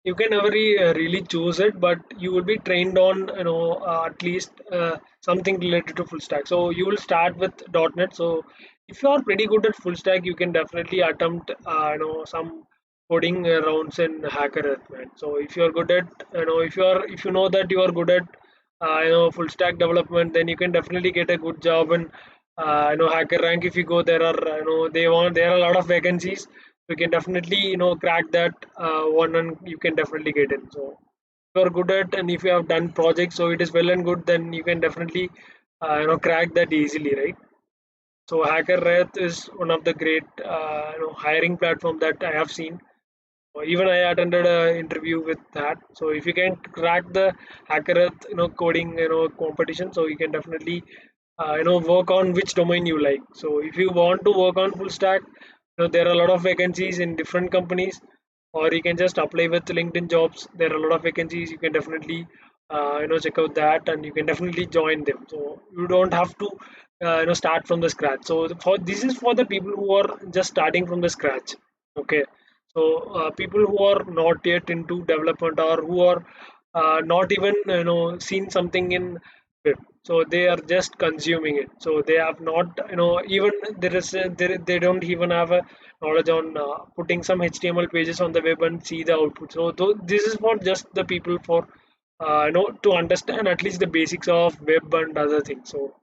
Speaker 1: you can never really choose it, but you will be trained on at least something related to full stack. So you will start with .NET. So if you are pretty good at full stack, you can definitely attempt some coding rounds in hackerrank, man. So if you are good at if you know that you are good at full stack development, then you can definitely get a good job in hacker rank. If you go, there are there are a lot of vacancies. You can definitely crack that one, and you can definitely get in. So if you are good at, and if you have done projects, so it is well and good, then you can definitely crack that easily, right? So hacker rank is one of the great hiring platform that I have seen. Even I attended an interview with that. So if you can crack the hackereth coding competition, so you can definitely work on which domain you like. So if you want to work on full stack, there are a lot of vacancies in different companies, or you can just apply with LinkedIn jobs. There are a lot of vacancies. You can definitely check out that, and you can definitely join them. So you don't have to start from the scratch. So for this is for the people who are just starting from the scratch. Okay. So people who are not yet into development, or who are not even seen something in web, so they are just consuming it. So they have not even there is they don't even have a knowledge on putting some HTML pages on the web and see the output. So this is for just the people for to understand at least the basics of web and other things. So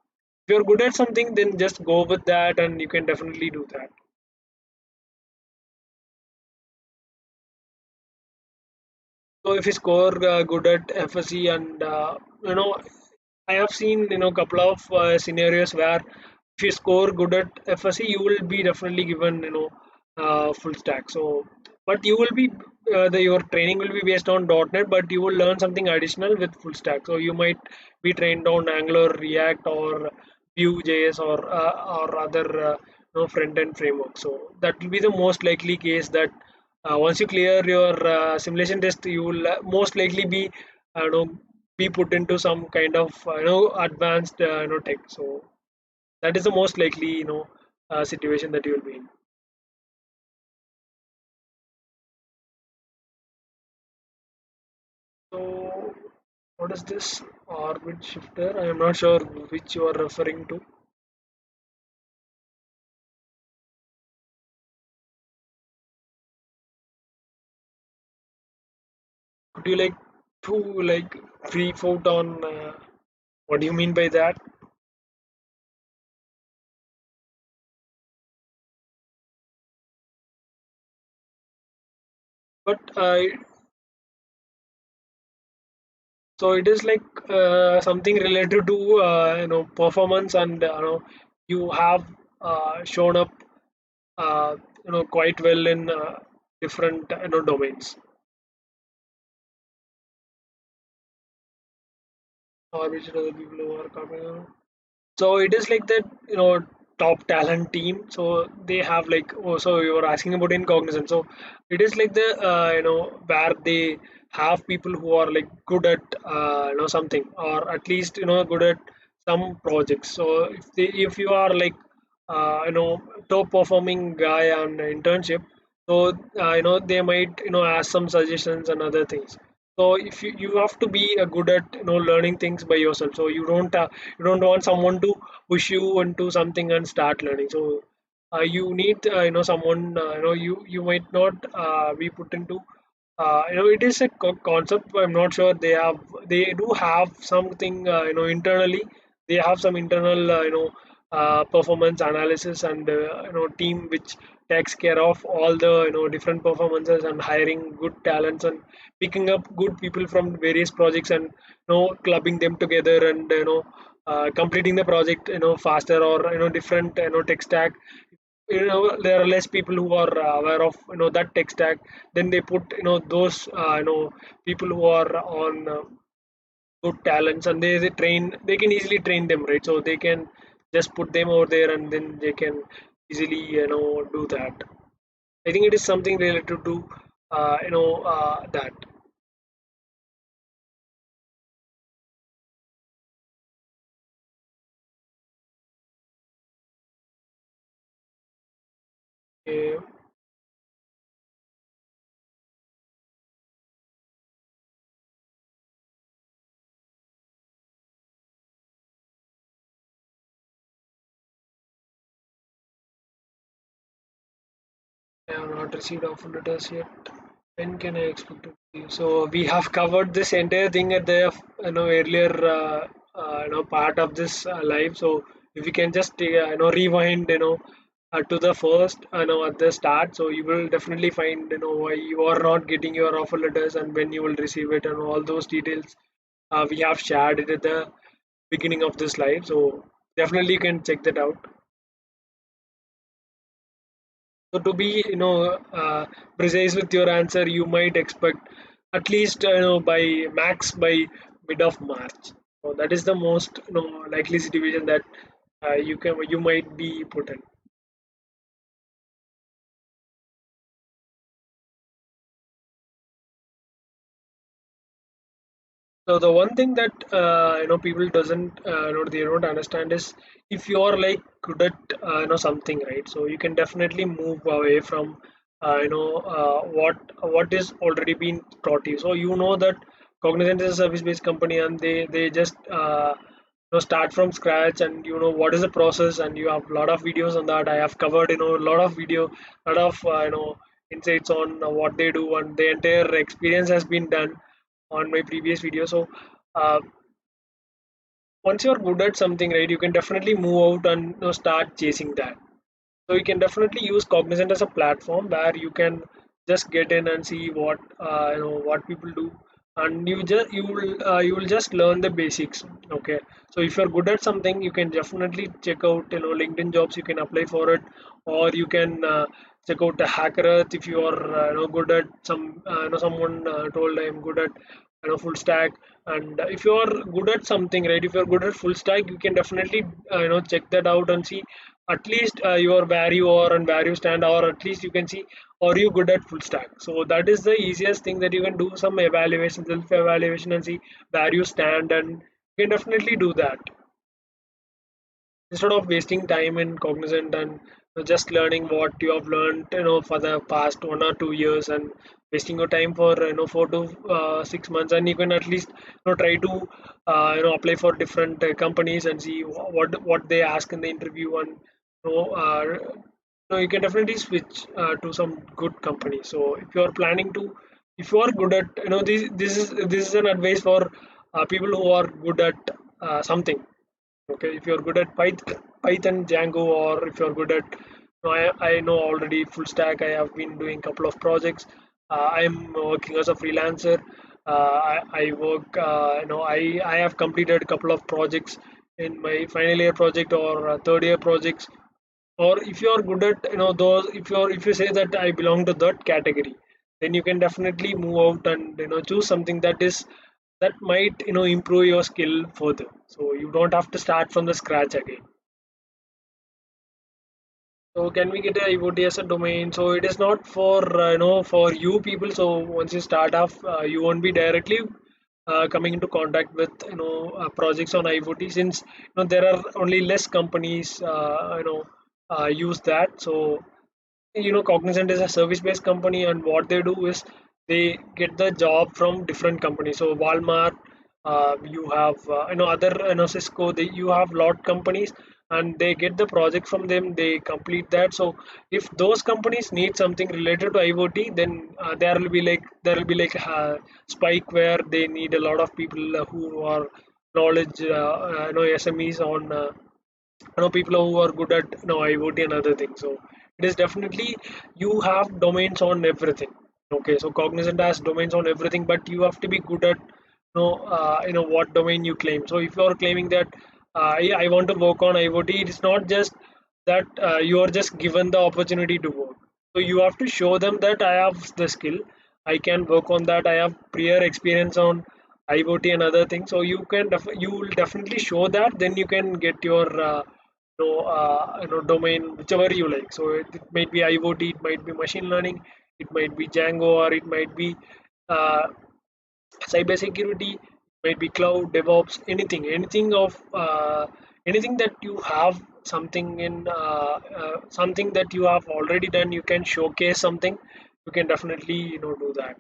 Speaker 1: if you're good at something, then just go with that, and you can definitely do that. So if you score good at FSC, and you know, I have seen couple of scenarios where if you score good at FSC, you will be definitely given full stack. So, but you will be your training will be based on .NET, but you will learn something additional with full stack. So you might be trained on Angular, React, or Vue.js, or other front end framework. So that will be the most likely case that once you clear your simulation test, you will most likely be be put into some kind of advanced tech. So that is the most likely situation that you will be in. So what is this orbit shifter? I am not sure which you are referring to. Could you like to like brief out on what do you mean by that? But so it is like something related to performance, and you have shown up quite well in different domains, or which other people who are coming. So it is like that, top talent team. So they have like, oh, so you were asking about Incognizant. So it is like the, where they have people who are like good at, something, or at least, good at some projects. So if you are like, top performing guy on internship, so, they might, ask some suggestions and other things. So if you have to be good at, learning things by yourself. So you don't want someone to push you into something and start learning. So you need, someone, you might not be put into, it is a concept. I'm not sure they do have something, internally. They have some internal, performance analysis and, team which takes care of all the, different performances and hiring good talents and picking up good people from various projects and, clubbing them together and, completing the project, faster, or, different, tech stack. There are less people who are aware of, that tech stack. Then they put, those, people who are on good talents, and they can easily train them, right? So they can just put them over there, and then they can easily, do that. I think it is something related to, that. Okay. I have not received offer letters yet. When can I expect to receive? So we have covered this entire thing at the, earlier, part of this live. So if you can just, rewind, to the first, at the start, so you will definitely find, why you are not getting your offer letters and when you will receive it, and all those details we have shared it at the beginning of this live. So definitely you can check that out. So to be, precise with your answer, you might expect at least, by max by mid of March. So that is the most, likely situation that you might be put in. So the one thing that, people doesn't, they don't understand is, if you are like good at, something, right? So you can definitely move away from, what is already been taught you. So you know that Cognizant is a service-based company, and they just, start from scratch, and you know what is the process, and you have a lot of videos on that. I have covered, a lot of video, lot of, insights on what they do, and the entire experience has been done on my previous video. So uh, once you're good at something, right, you can definitely move out and, start chasing that. So you can definitely use Cognizant as a platform where you can just get in and see what people do, and you will just learn the basics. Okay, so if you're good at something, you can definitely check out, LinkedIn jobs. You can apply for it, or you can check out the Hackerrank if you are, good at some. Someone told I'm good at, full stack, and if you are good at something, right, if you're good at full stack, you can definitely, check that out and see at least, your where you are and where you stand, or at least you can see, are you good at full stack. So that is the easiest thing, that you can do some evaluation, self evaluation, and see where you stand, and you can definitely do that instead of wasting time in Cognizant and, just learning what you have learned, for the past 1 or 2 years, and wasting your time for, 4 to 6 months. And you can at least, try to, apply for different companies and see what they ask in the interview, and, you know, uh, you can definitely switch to some good company. So if you are planning to, if you are good at, this is an advice for people who are good at something. Okay, if you're good at Python, Django, or if you're good at, I know already full stack. I have been doing couple of projects. I'm working as a freelancer. I work, I have completed a couple of projects in my final year project, or third year projects or if you are good at those, if you say that I belong to that category, then you can definitely move out and choose something that might improve your skill further, so you don't have to start from the scratch again. So can we get a IoT as a domain? So it is not for for you people. So once you start off, you won't be directly coming into contact with projects on IoT, since there are only less companies use that. So Cognizant is a service-based company, and what they do is they get the job from different companies. So Walmart, you have other Cisco. You have lot companies, and they get the project from them. They complete that. So if those companies need something related to IoT, then there will be like a spike where they need a lot of people who are knowledge, SMEs on. People who are good at IoT and other things. So it is definitely, you have domains on everything. Okay, so Cognizant has domains on everything, but you have to be good at what domain you claim. So if you are claiming that I want to work on IoT, it is not just that you are just given the opportunity to work. So you have to show them that I have the skill, I can work on that, I have prior experience on IoT and other things. So you will definitely show that, then you can get your domain whichever you like. So it might be IoT, it might be machine learning, it might be Django, or it might be uh, cyber security, might be cloud, DevOps, anything that you have something in something that you have already done, you can showcase something. You can definitely do that.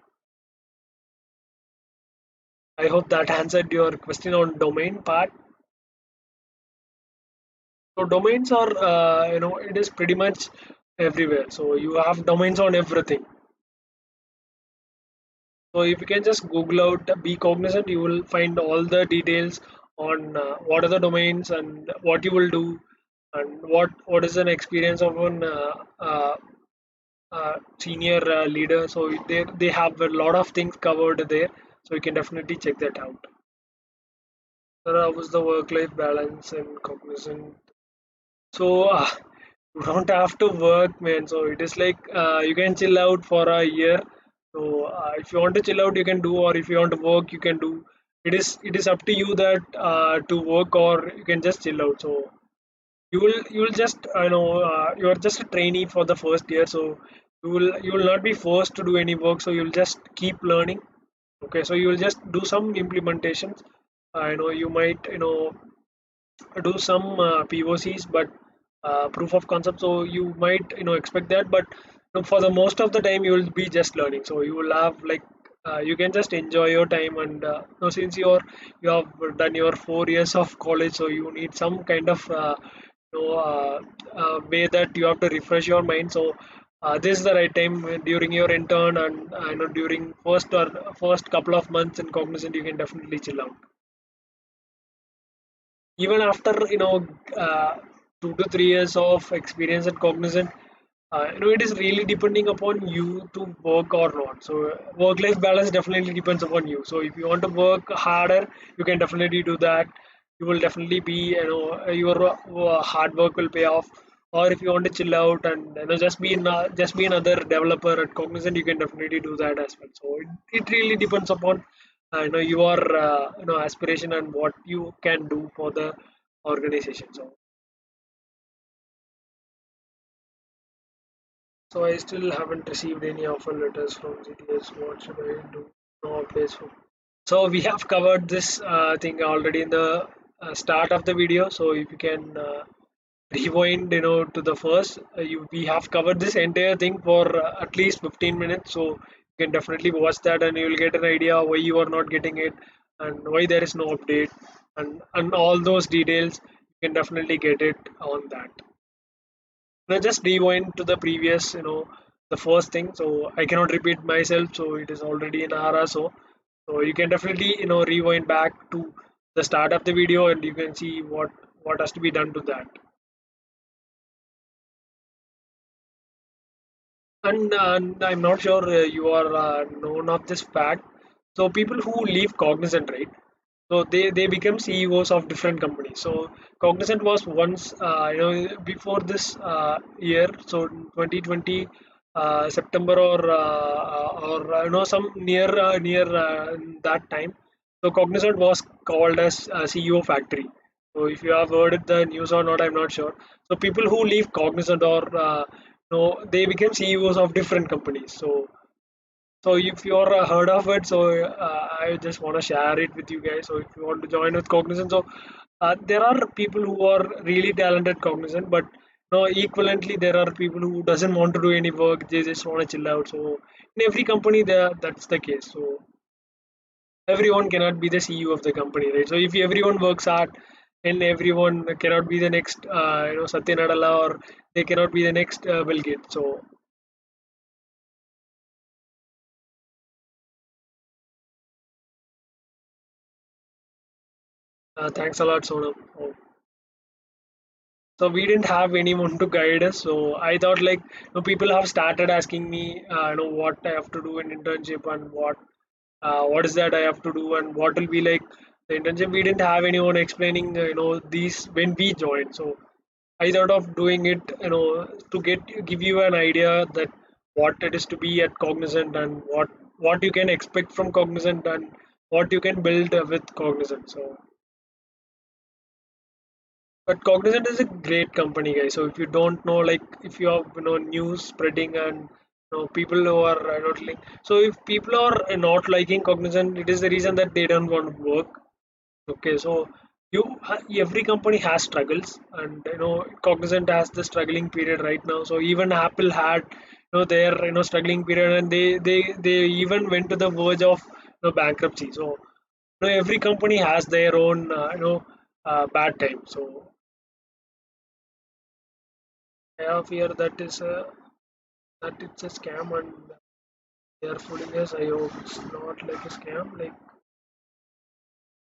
Speaker 1: I hope that answered your question on domain part. So domains are, it is pretty much everywhere. So you have domains on everything. So if you can just Google out Be Cognizant, you will find all the details on what are the domains and what you will do, and what is an experience of an senior leader. So they have a lot of things covered there. So you can definitely check that out. So how was the work-life balance in Cognizant? So you don't have to work, man. So it is like you can chill out for a year. So if you want to chill out, you can do, or if you want to work, you can do. It is up to you that to work, or you can just chill out. So you will just you are just a trainee for the first year. So you will not be forced to do any work. So you'll just keep learning. Okay, so you will just do some implementations. You might do some POCs, but proof of concept. So you might expect that, but for the most of the time you will be just learning. So you will have like you can just enjoy your time, and since you have done your 4 years of college, so you need some kind of way that you have to refresh your mind. So this is the right time during your intern, and during first couple of months in Cognizant, you can definitely chill out. Even after uh, 2 to 3 years of experience at Cognizant, it is really depending upon you to work or not. So work life balance definitely depends upon you. So if you want to work harder, you can definitely do that. You will definitely be your hard work will pay off. Or if you want to chill out and just be another developer at Cognizant, you can definitely do that as well. So it really depends upon your aspiration and what you can do for the organization. So I still haven't received any offer letters from GTS. What should I do? No updates from. So we have covered this thing already in the start of the video. So if you can rewind, to the first, we have covered this entire thing for at least 15 minutes. So you can definitely watch that, and you will get an idea why you are not getting it, and why there is no update, and all those details. You can definitely get it on that. Just rewind to the previous, the first thing. So I cannot repeat myself. So it is already an hour or so. So you can definitely, rewind back to the start of the video, and you can see what has to be done to that. And I'm not sure you are known of this fact. So people who leave Cognizant, right? So they become CEOs of different companies. So Cognizant was once, before this year, so 2020 September or some near that time. So Cognizant was called as CEO factory. So if you have heard it, the news or not, I'm not sure. So people who leave Cognizant or they became CEOs of different companies. So if you're heard of it, so I just want to share it with you guys. So if you want to join with Cognizant, so there are people who are really talented Cognizant, but no, equivalently there are people who doesn't want to do any work. They just want to chill out. So in every company, there that's the case. So everyone cannot be the CEO of the company, right? So if everyone works hard, and everyone cannot be the next, Satya Nadella, or they cannot be the next Bill Gates. So thanks a lot, Sonam. Oh. So we didn't have anyone to guide us. So I thought, like, people have started asking me, what I have to do in internship, and what is that I have to do, and what will be like the internship. We didn't have anyone explaining, these when we joined. So I thought of doing it, to give you an idea that what it is to be at Cognizant, and what you can expect from Cognizant, and what you can build with Cognizant. So but Cognizant is a great company, guys. So if you don't know, like, if you have news spreading, and people who are not like, so if people are not liking Cognizant, it is the reason that they don't want to work. Okay, so every company has struggles, and Cognizant has the struggling period right now. So even Apple had their struggling period, and they even went to the verge of bankruptcy. So every company has their own bad time. So I have fear that it's a scam, and they are fooling us. I hope it's not like a scam, like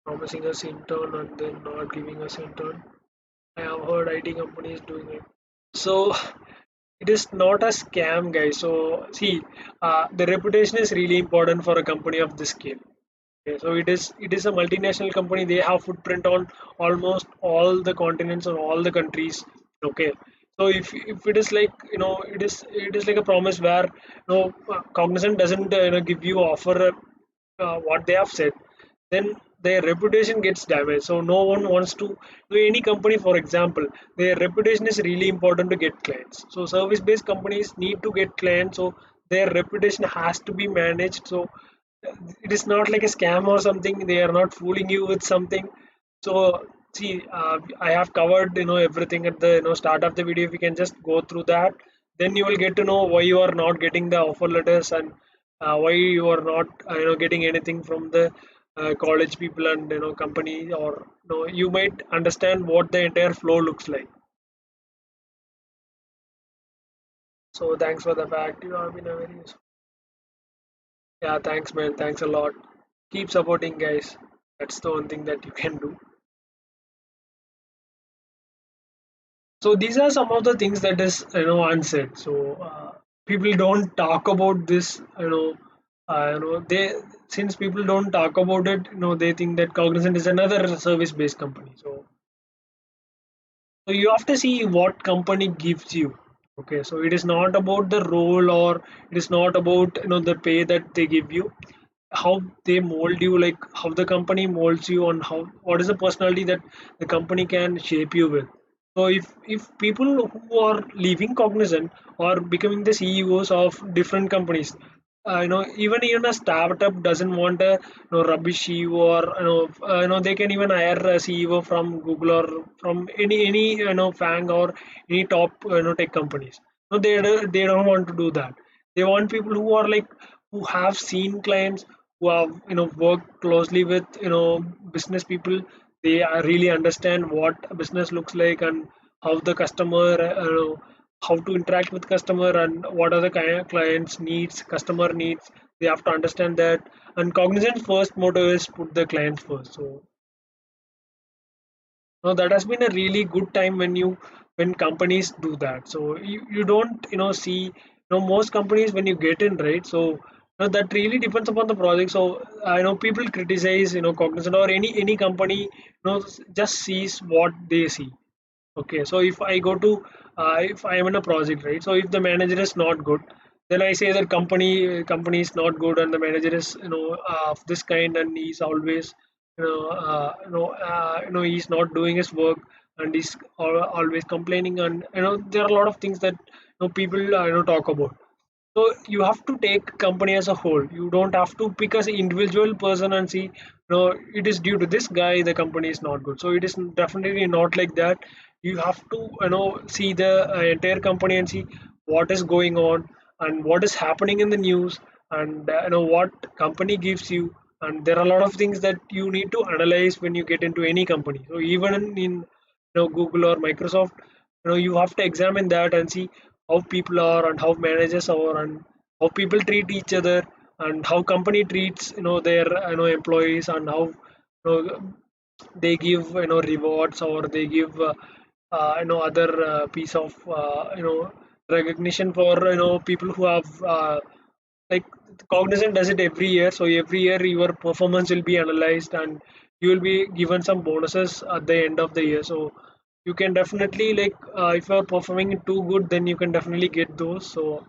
Speaker 1: promising us intern and then not giving us intern. I have heard IT companies doing it. So it is not a scam, guys. So see, the reputation is really important for a company of this scale. Okay, so it is a multinational company. They have footprint on almost all the continents or all the countries. Okay, so if it is like it is like a promise where Cognizant doesn't give you offer what they have said, then their reputation gets damaged. So no one wants to do any company. For example, their reputation is really important to get clients. So service-based companies need to get clients. So their reputation has to be managed. So it is not like a scam or something. They are not fooling you with something. So see, I have covered everything at the start of the video. If you can just go through that, then you will get to know why you are not getting the offer letters, and why you are not getting anything from the college people and company, or you might understand what the entire flow looks like. So thanks for the fact. You have been a very useful. Yeah, thanks, man. Thanks a lot. Keep supporting, guys. That's the one thing that you can do. So these are some of the things that is unsaid. So people don't talk about this. They, since people don't talk about it, they think that Cognizant is another service-based company. So you have to see what company gives you. Okay, so it is not about the role, or it is not about the pay that they give you. How they mold you, like how the company molds you, and how what is the personality that the company can shape you with. So if people who are leaving Cognizant or becoming the CEOs of different companies, even a startup doesn't want a rubbish CEO, or they can even hire a CEO from Google, or from any Fang, or any top tech companies. No, they don't want to do that. They want people who are like, who have seen clients, who have worked closely with business people. They really understand what business looks like, and how the customer how to interact with customer, and what are the kind of clients needs, customer needs. They have to understand that. And Cognizant's first motto is put the clients first. So that has been a really good time when companies do that. So you don't see most companies, when you get in, right? So that really depends upon the project. So I know people criticize Cognizant or any company, just sees what they see. Okay, so if I go to if I am in a project, right? So if the manager is not good, then I say that company is not good, and the manager is of this kind, and he's always he's not doing his work, and he's always complaining, and there are a lot of things that people talk about. So you have to take company as a whole. You don't have to pick as an individual person and see, it is due to this guy the company is not good. So it is definitely not like that. You have to see the entire company and see what is going on and what is happening in the news, and what company gives you. And there are a lot of things that you need to analyze when you get into any company. So even in Google or Microsoft, you have to examine that and see how people are and how managers are and how people treat each other and how company treats their employees, and how they give rewards, or they give other piece of recognition for people who have like Cognizant does it every year. So every year your performance will be analyzed, and you will be given some bonuses at the end of the year. So you can definitely, like, if you are performing too good, then you can definitely get those. So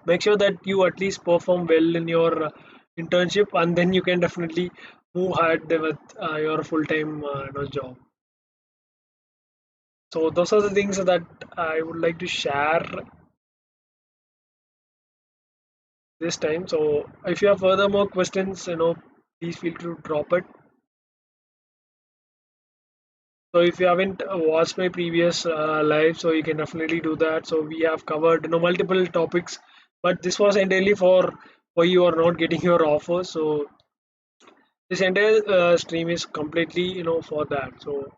Speaker 1: make sure that you at least perform well in your internship, and then you can definitely move ahead with your full-time job. So those are the things that I would like to share this time. So if you have further more questions, please feel to drop it. So if you haven't watched my previous live, so you can definitely do that. So we have covered multiple topics, but this was entirely for why you are not getting your offer. So this entire stream is completely for that. So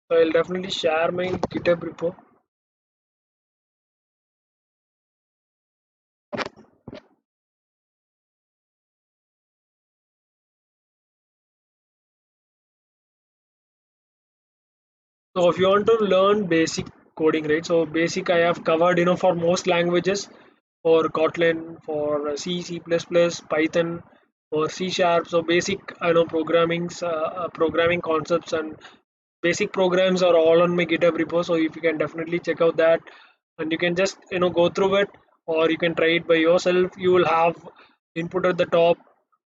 Speaker 1: I'll definitely share my GitHub repo. So if you want to learn basic coding, right? So basic I have covered, for most languages, for Kotlin, for C, C++, Python, or C sharp. So basic, programming concepts and basic programs are all on my GitHub repo. So if you can definitely check out that, and you can just go through it, or you can try it by yourself. You will have input at the top,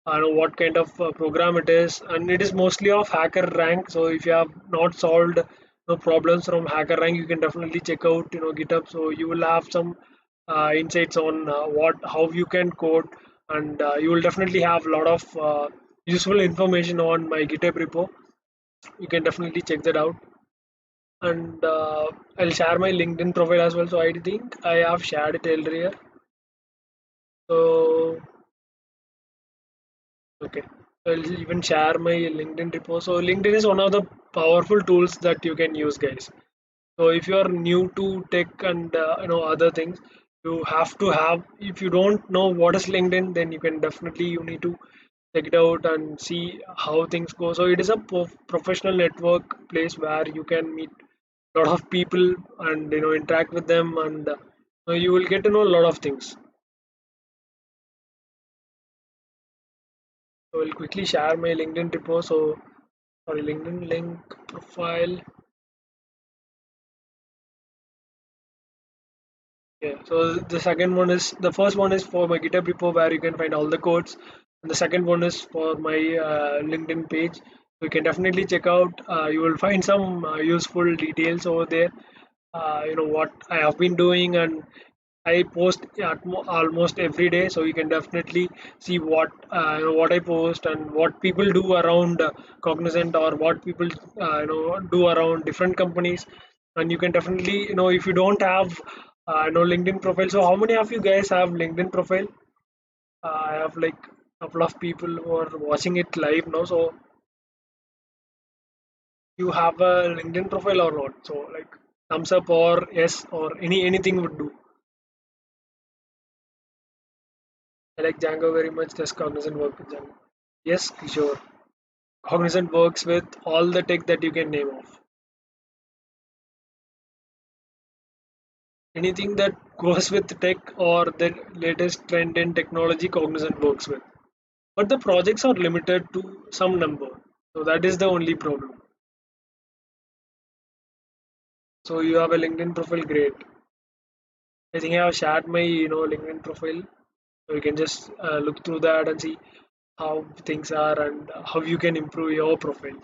Speaker 1: what kind of program it is, and it is mostly of hackerrank. So if you have not solved problems from hackerrank, you can definitely check out GitHub. So you will have some insights on what how you can code, and you will definitely have a lot of useful information on my GitHub repo. You can definitely check that out. And I'll share my LinkedIn profile as well. So I think I have shared it earlier. So okay, I'll even share my LinkedIn repo. So LinkedIn is one of the powerful tools that you can use, guys. So if you are new to tech and other things, you have to have. If you don't know what is LinkedIn, then you can definitely you need to check it out and see how things go. So it is a professional network place where you can meet a lot of people and interact with them, and you will get to know a lot of things. So I'll quickly share my LinkedIn repo. So sorry, LinkedIn link profile. Yeah, so the second one is the first one is for my GitHub repo where you can find all the codes, and the second one is for my LinkedIn page. You can definitely check out. You will find some useful details over there. What I have been doing, and I post almost every day, so you can definitely see what I post and what people do around Cognizant, or what people do around different companies. And you can definitely if you don't have LinkedIn profile. So how many of you guys have LinkedIn profile? I have like a couple of people who are watching it live now. So you have a LinkedIn profile or not? So like thumbs up or yes or anything would do. I like Django very much. Does Cognizant work with Django? Yes, sure. Cognizant works with all the tech that you can name off. Anything that goes with tech or the latest trend in technology, Cognizant works with. But the projects are limited to some number. So that is the only problem. So you have a LinkedIn profile, great. I think I have shared my LinkedIn profile. So you can just look through that and see how things are and how you can improve your profile.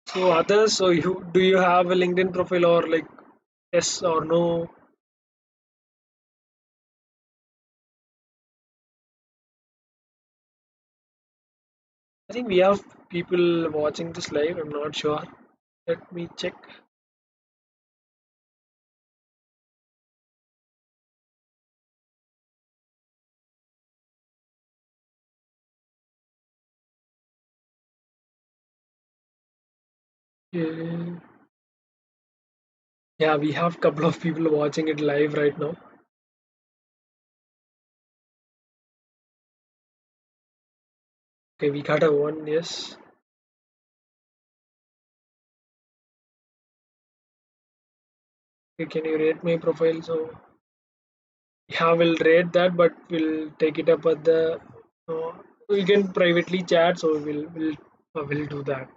Speaker 1: So others, so you do you have a LinkedIn profile or like yes or no? I think we have people watching this live. I'm not sure. Let me check. Uh, yeah, we have couple of people watching it live right now. Okay, we got a one. Yes. Okay, can you rate my profile? So yeah, we'll rate that, but we'll take it up at the. Uh, we can privately chat, so we'll do that.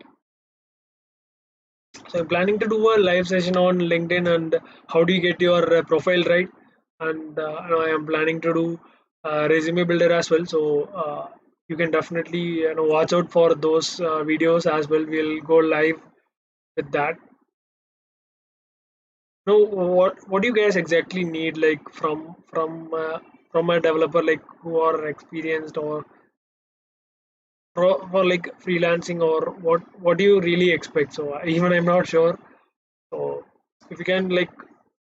Speaker 1: So I'm planning to do a live session on LinkedIn and how do you get your profile right? And I am planning to do resume builder as well. So you can definitely watch out for those videos as well. We'll go live with that. No, what do you guys exactly need like from a developer like who are experienced or for like freelancing or what do you really expect? So even I'm not sure. So if you can like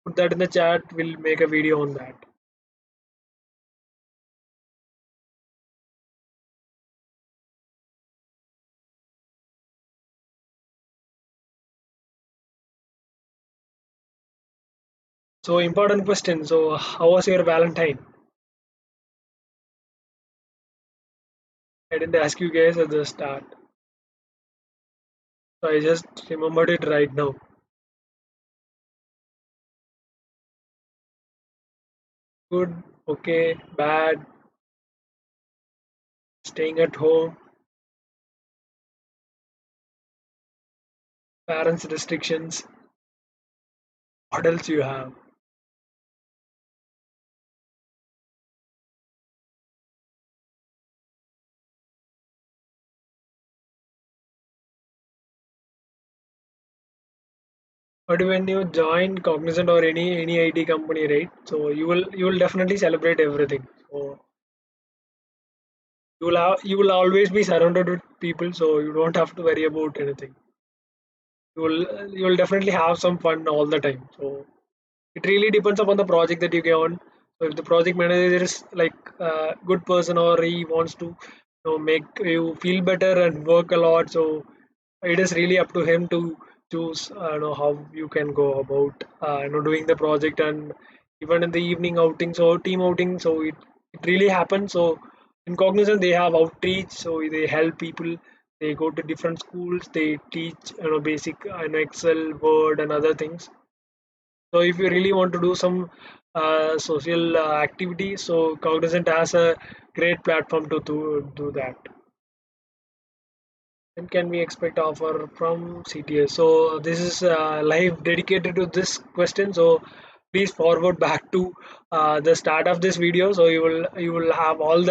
Speaker 1: put that in the chat, we'll make a video on that. So important question. So how was your Valentine? I didn't ask you guys at the start. So I just remembered it right now. Good, okay, bad, staying at home, parents restrictions. What else you have? But when you join Cognizant or any IT company, right? So you will definitely celebrate everything. So you will always be surrounded with people, so you don't have to worry about anything. You will definitely have some fun all the time. So it really depends upon the project that you get on. So if the project manager is like a good person or he wants to make you feel better and work a lot, so it is really up to him to choose how you can go about doing the project. And even in the evening outing, so team outing, so it really happens. So in Cognizant they have outreach, so they help people. They go to different schools, they teach basic Excel, Word and other things. So if you really want to do some social activity, so Cognizant has a great platform to do that. When can we expect offer from CTS? So this is live dedicated to this question. So please forward back to the start of this video. So you will have all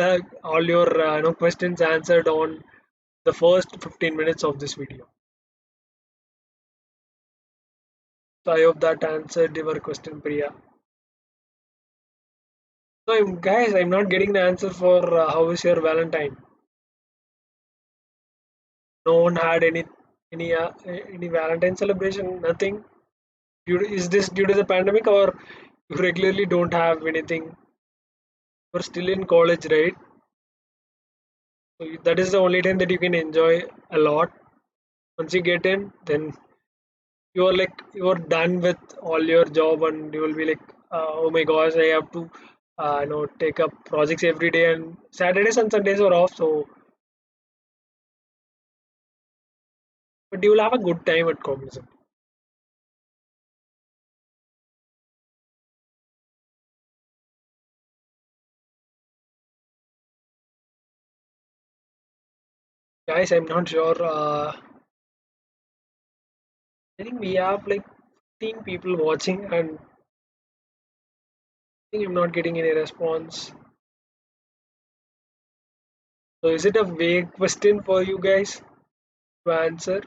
Speaker 1: your questions answered on the first 15 minutes of this video. So I hope that answered your question, Priya. So guys, I'm not getting the answer for how is your Valentine. No one had any Valentine celebration. Nothing. Is this due to the pandemic or you regularly don't have anything? You're still in college, right? So that is the only time that you can enjoy a lot. Once you get in, then you're done with all your job, and you will be like, oh my gosh, I have to take up projects every day, and Saturdays and Sundays are off. So, but you will have a good time at Cognizant. Guys, I'm not sure. I think we have like 15 people watching, and I think I'm not getting any response. So, is it a vague question for you guys to answer?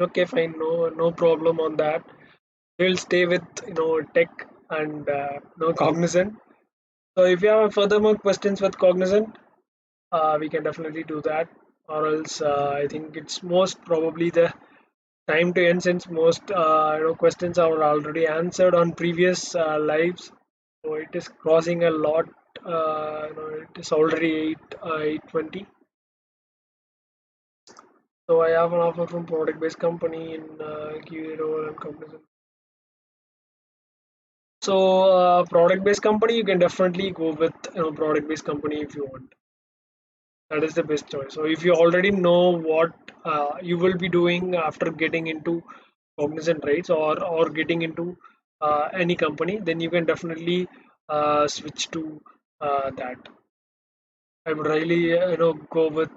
Speaker 1: Okay, fine, no problem on that. We'll stay with tech and Cognizant. So, if you have further more questions with Cognizant, we can definitely do that. Or else, I think it's most probably the time to end since most questions are already answered on previous lives. So it is crossing a lot. It is already 8:20. So I have an offer from product-based company in QA role and companies. So product-based company, you can definitely go with product-based company if you want. That is the best choice. So if you already know what you will be doing after getting into Cognizant rates or getting into any company, then you can definitely switch to that. I would really go with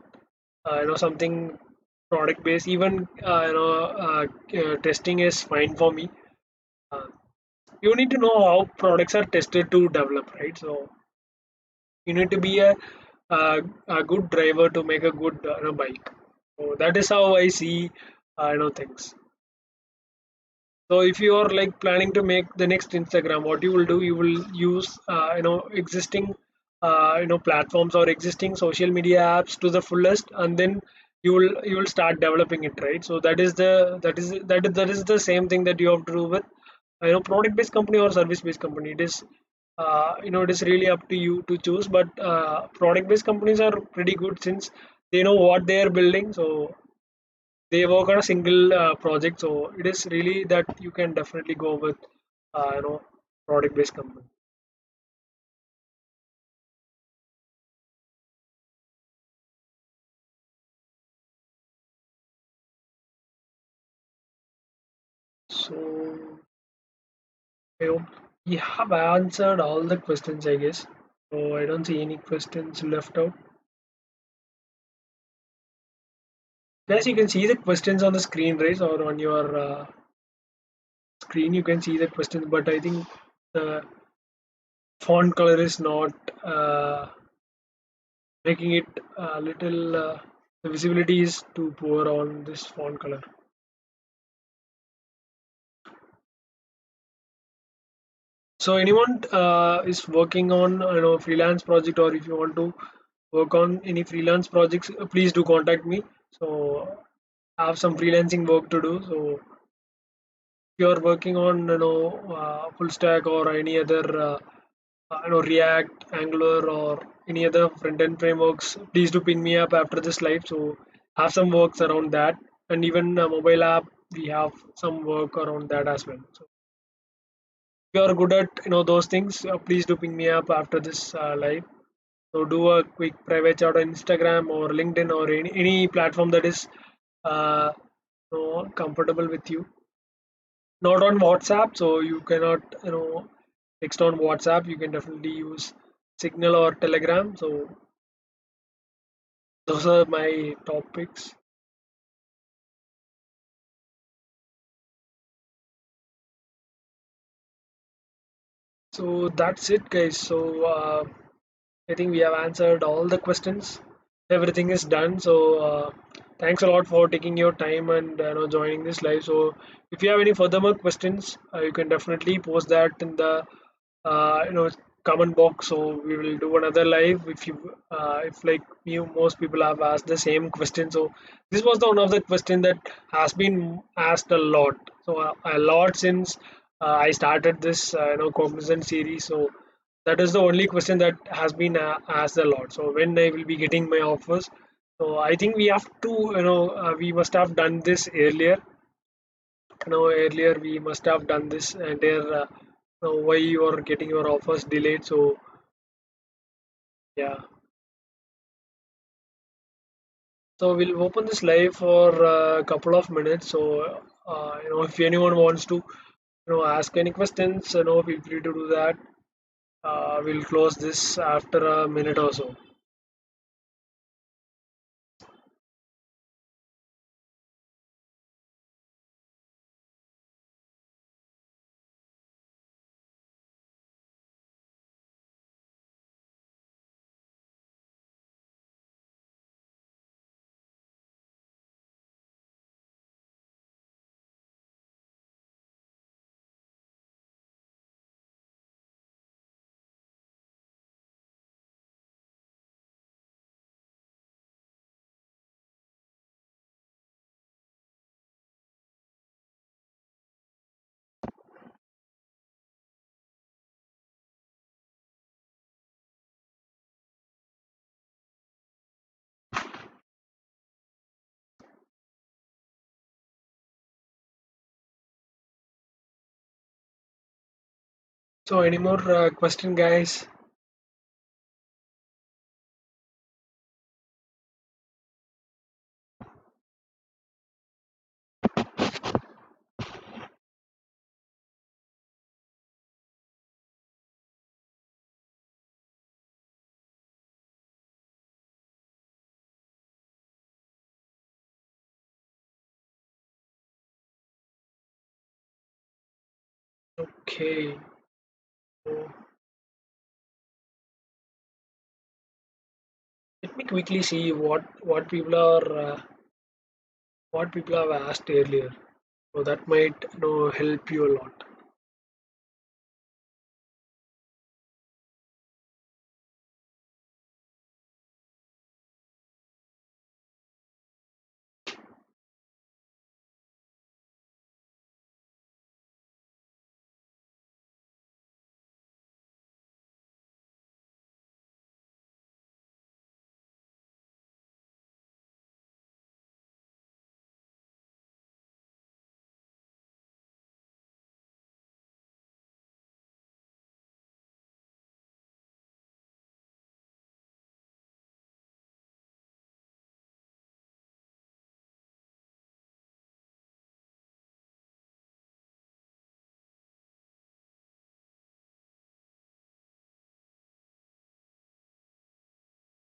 Speaker 1: something product based. Even testing is fine for me. Uh, you need to know how products are tested to develop, right? So you need to be a good driver to make a good bike. So that is how I see things. So if you are like planning to make the next Instagram, what you will do, you will use existing platforms or existing social media apps to the fullest, and then you will start developing it, right? So that is the same thing that you have to do with product based company or service based company. It is it is really up to you to choose, but product based companies are pretty good since they know what they are building. So they work on a single project, so it is really that you can definitely go with product based company. So I hope we have answered all the questions, I guess. So I don't see any questions left out. Guys, you can see the questions on the screen, right? Or on your screen you can see the questions, but I think the font color is not making it a little the visibility is too poor on this font color. So anyone is working on freelance project, or if you want to work on any freelance projects, please do contact me. So I have some freelancing work to do. So if you're working on full stack or any other React, Angular, or any other front end frameworks, please do ping me up after this live. So have some works around that, and even mobile app, we have some work around that as well. So if you are good at those things, please do ping me up after this live. So do a quick private chat on Instagram or LinkedIn or any platform that is uh, comfortable with you. Not on WhatsApp, so you cannot text on WhatsApp. You can definitely use Signal or Telegram. So those are my topics. So that's it, guys. So I think we have answered all the questions. Everything is done. So thanks a lot for taking your time and joining this live. So if you have any further more questions, you can definitely post that in the comment box. So we will do another live if like you most people have asked the same question. So this was the one of the question that has been asked a lot. So a lot since I started this cognizant series. So that is the only question that has been asked a lot. So when I will be getting my offers, so I think we have to we must have done this earlier. Earlier we must have done this, and there why you are getting your offers delayed. So yeah, so we'll open this live for a couple of minutes. So if anyone wants to ask any questions, feel free to do that. We'll close this after a minute or so. So any more question, guys? Okay. So let me quickly see what people have asked earlier. So that might help you a lot.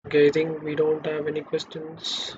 Speaker 1: Okay, I think we don't have any questions.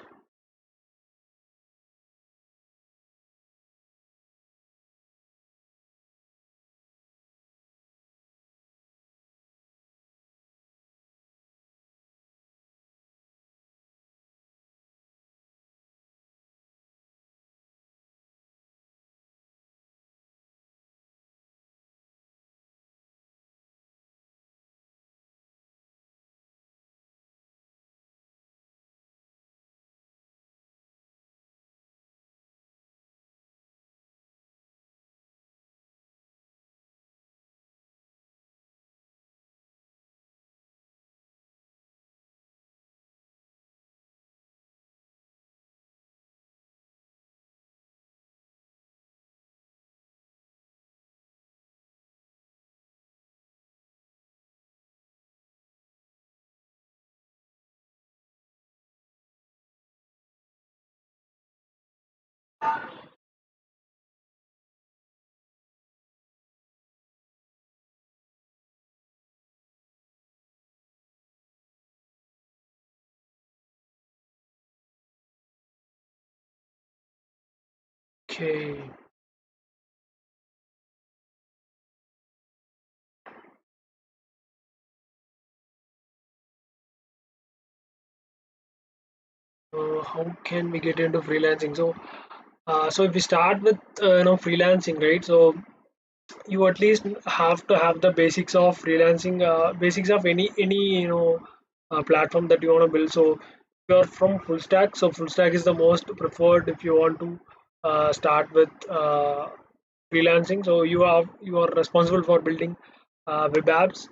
Speaker 1: Okay. How can we get into freelancing? So if we start with freelancing, right? So you at least have to have the basics of freelancing, basics of any platform that you want to build. So if you're from full stack, so full stack is the most preferred if you want to start with freelancing. So you are responsible for building web apps.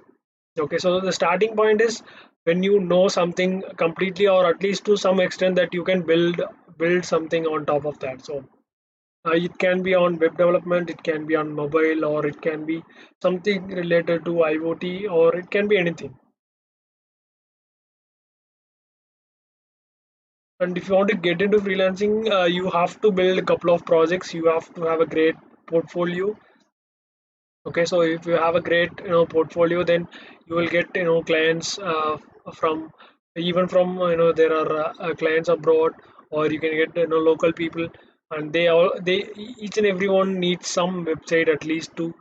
Speaker 1: Okay, so the starting point is when you know something completely, or at least to some extent, that you can build something on top of that. So it can be on web development, it can be on mobile, or it can be something related to IoT, or it can be anything. And if you want to get into freelancing, you have to build a couple of projects. You have to have a great portfolio. Okay, so if you have a great portfolio, then you will get clients from even from there are clients abroad, or you can get local people, and they each and everyone needs some website at least to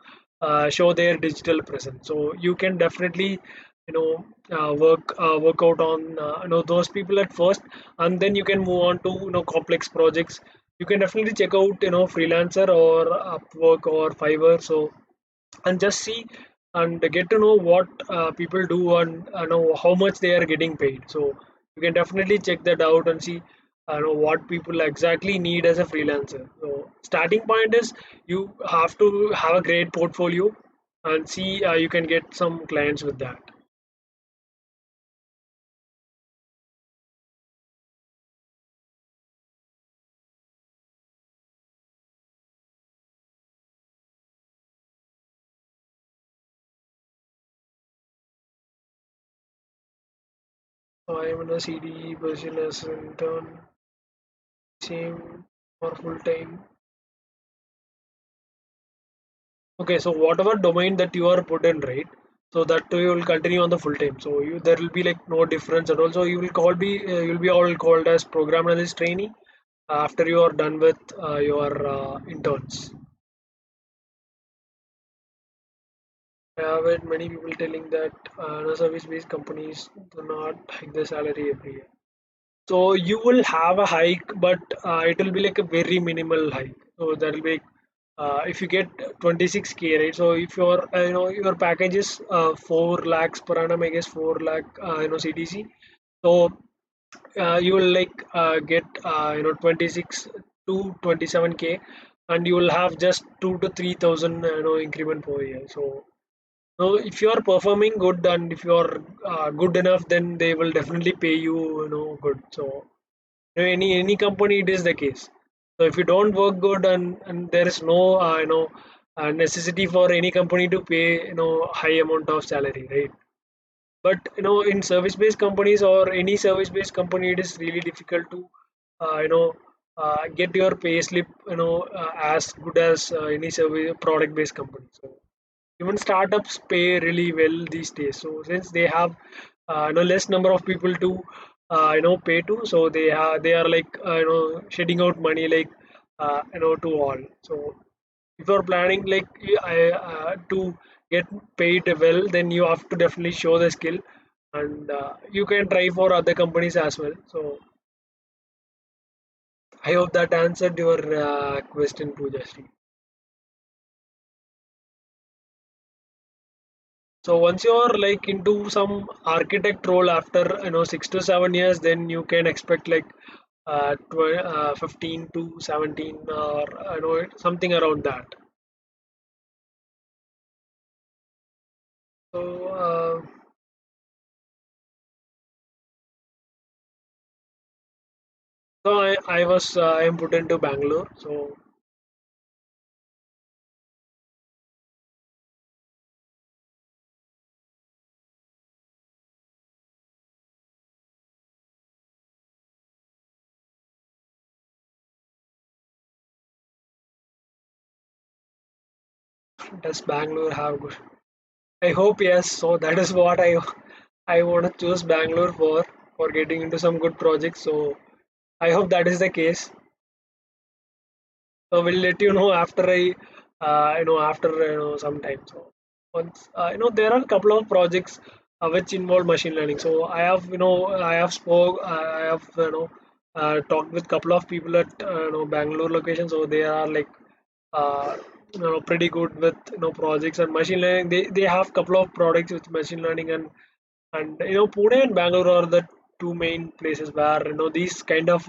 Speaker 1: show their digital presence. So you can definitely work out on those people at first, and then you can move on to complex projects. You can definitely check out freelancer or Upwork or Fiverr. So and just see and get to know what people do, and know how much they are getting paid. So you can definitely check that out and see know what people exactly need as a freelancer. So starting point is you have to have a great portfolio and see you can get some clients with that. I am in a CD position as intern, same or full time. Okay, so whatever domain that you are put in, right? So that you will continue on the full time. So you there will be like no difference at all. So you will call be you'll be all called as program analyst trainee after you are done with your interns. I have heard many people telling that service-based companies do not hike the salary every year. So you will have a hike, but it will be like a very minimal hike. So that will be if you get 26K, right? So if your your package is 4 lakhs per annum, I guess 4 lakh CTC. So you will like get 26 to 27K, and you will have just 2 to 3 thousand increment per year. So if you are performing good and if you are good enough, then they will definitely pay you, good. So any company it is the case. So if you don't work good and there is no necessity for any company to pay high amount of salary, right? But in service based companies or any service based company, it is really difficult to get your pay slip as good as any service product based company. So even startups pay really well these days. So since they have less number of people to pay to, so they are like shedding out money like to all. So if you're planning like to get paid well, then you have to definitely show the skill, and you can try for other companies as well. So I hope that answered your question, Pujashri. So once you're like into some architect role after 6 to 7 years, then you can expect like 15 to 17 or something around that. So I am put into Bangalore. So does Bangalore have good? I hope yes. So that is what I want to choose Bangalore for getting into some good projects. So I hope that is the case. So we'll let you know after after some time. So once there are a couple of projects which involve machine learning. So I have talked with couple of people at Bangalore location. So they are like uh, pretty good with projects and machine learning. They have couple of products with machine learning, and Pune and Bangalore are the two main places where these kind of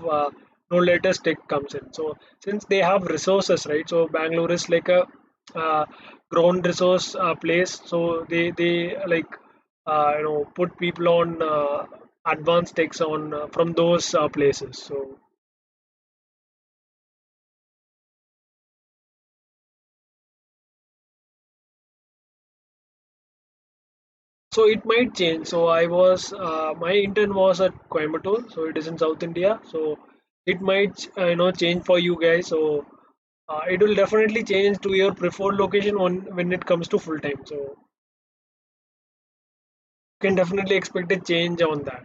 Speaker 1: latest tech comes in. So since they have resources, right? So Bangalore is like a uh, grown resource place. So they like put people on advanced techs on from those places. So it might change. So I was my intern was at Coimbatore, so it is in South India. So it might change for you guys. So it will definitely change to your preferred location when it comes to full time. So you can definitely expect a change on that.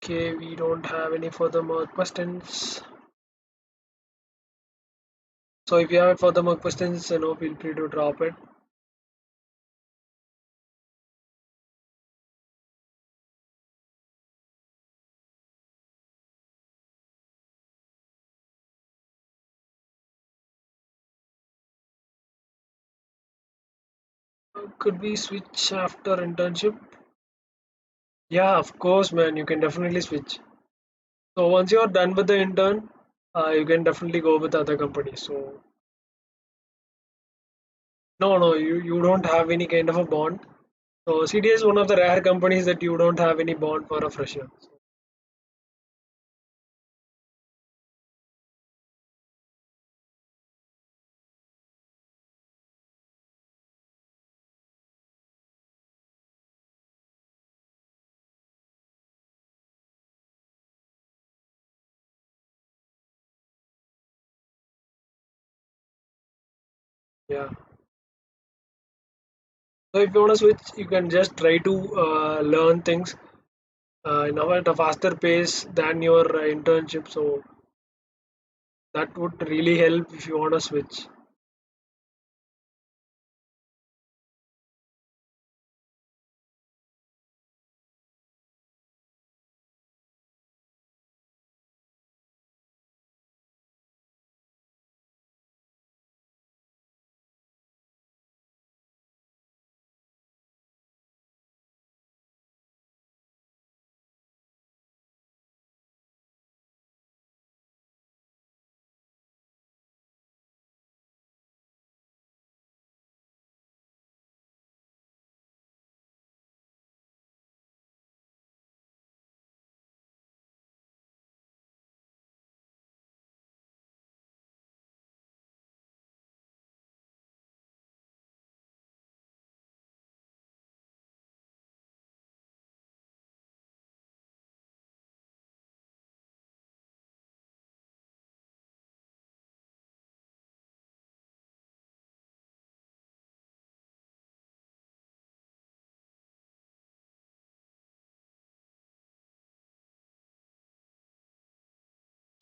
Speaker 1: Okay, we don't have any further more questions. So if you have further more questions, feel free to drop it. Could we switch after internship? Yeah, of course, man. You can definitely switch. So once you're done with the intern, you can definitely go with other companies. So no, you don't have any kind of a bond. So CDA is one of the rare companies that you don't have any bond for a fresher. So, yeah. So if you want to switch, you can just try to learn things at a faster pace than your internship. So that would really help if you want to switch.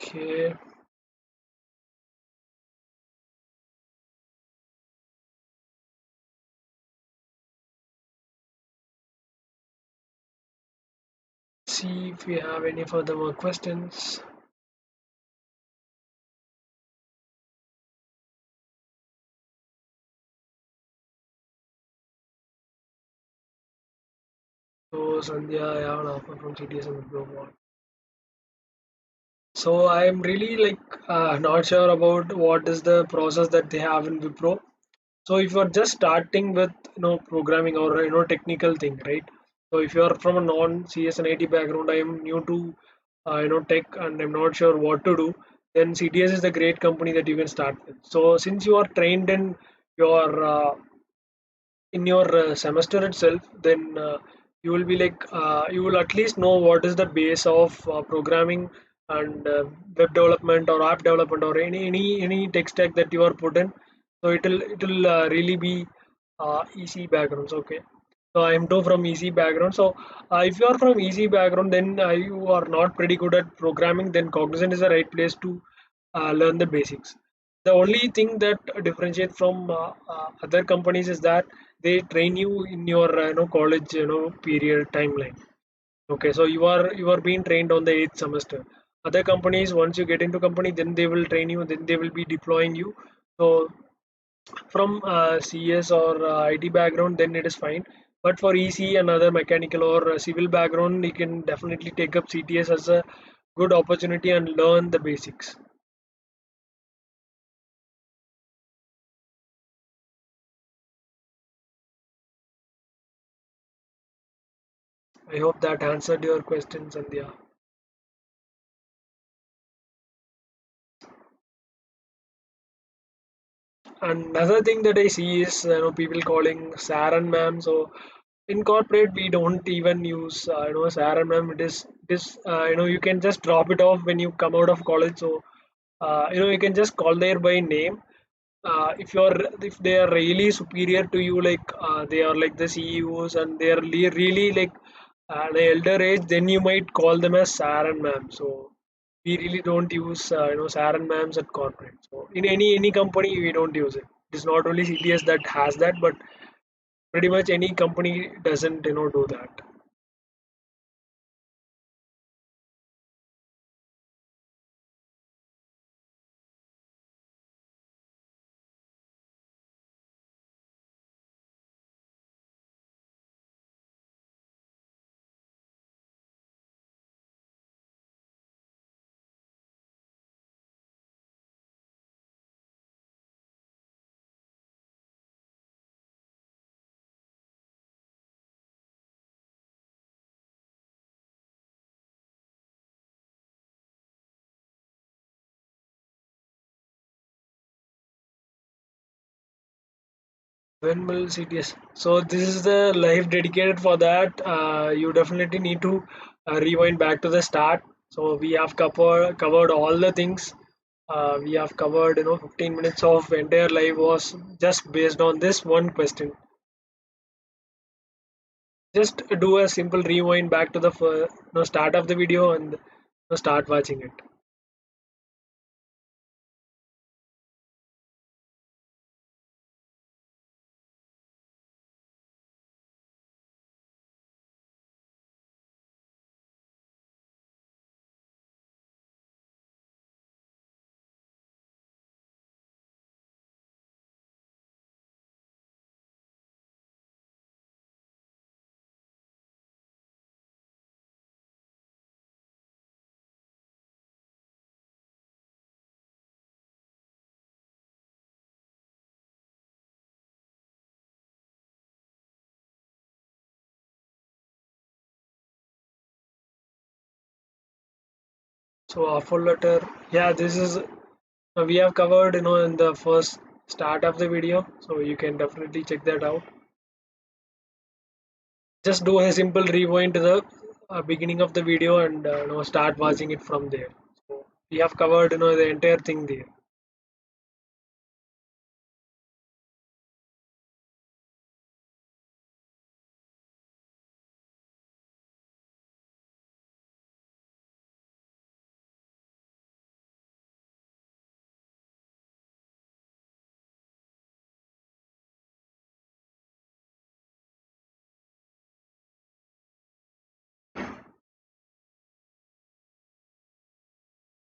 Speaker 1: Okay. See if we have any further more questions. So Sandhya, I have an offer from CTS and Wipro. So I'm really not sure about what is the process that they have in Wipro. So if you're just starting with programming or technical thing, right? So if you're from a non CS and IT background, I am new to tech and I'm not sure what to do. Then CTS is the great company that you can start with. So since you are trained in your semester itself, then you will be you will at least know what is the base of programming and web development or app development or any tech stack that you are put in. So it'll really be easy backgrounds. Okay. So I am too from easy background. So if you are from easy background, then you are not pretty good at programming. Then Cognizant is the right place to learn the basics. The only thing that differentiate from other companies is that they train you in your college period timeline. Okay, so you are being trained on the eighth semester. Other companies, once you get into company, then they will train you, then they will be deploying you. So from CS or IT background, then it is fine. But for EC and other mechanical or civil background, you can definitely take up CTS as a good opportunity and learn the basics. I hope that answered your question, Sandhya. Another thing that I see is people calling sir and ma'am. So in corporate we don't even use sir and ma'am. It is you can just drop it off when you come out of college. So you can just call their by name. If they are really superior to you, they are like the CEOs and they are really like the elder age, then you might call them as sir and ma'am. So we really don't use sir and ma'ams at corporate. So in any company we don't use it. It's not only CTS that has that, but pretty much any company doesn't do that. When will CTS? So this is the live dedicated for that. You definitely need to rewind back to the start. So we have covered all the things. We have covered 15 minutes of entire live was just based on this one question. Just do a simple rewind back to the start of the video and start watching it. So offer letter, yeah, this is we have covered in the first start of the video, so you can definitely check that out. Just do a simple rewind to the beginning of the video and start watching it from there. So we have covered the entire thing there.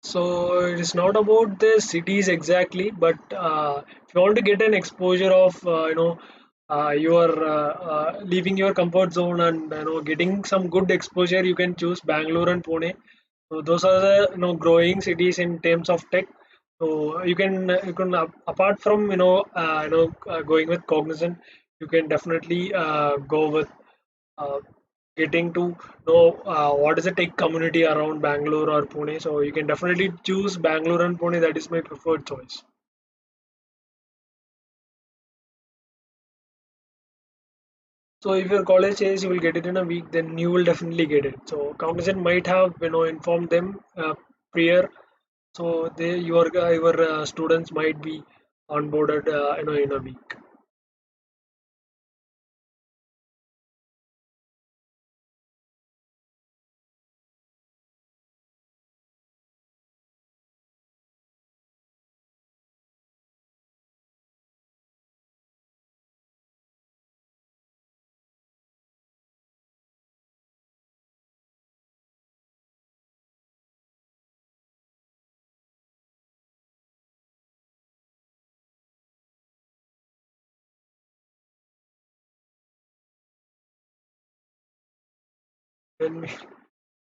Speaker 1: So it is not about the cities exactly, but if you want to get an exposure of your leaving your comfort zone and getting some good exposure, you can choose Bangalore and Pune. So those are the growing cities in terms of tech. So you can apart from going with Cognizant, you can definitely go with uh, getting to know what is the tech community around Bangalore or Pune. So you can definitely choose Bangalore and Pune. That is my preferred choice. So if your college says you will get it in a week, then you will definitely get it. So Cognizant might have informed them prior, so your students might be onboarded in a week. When we,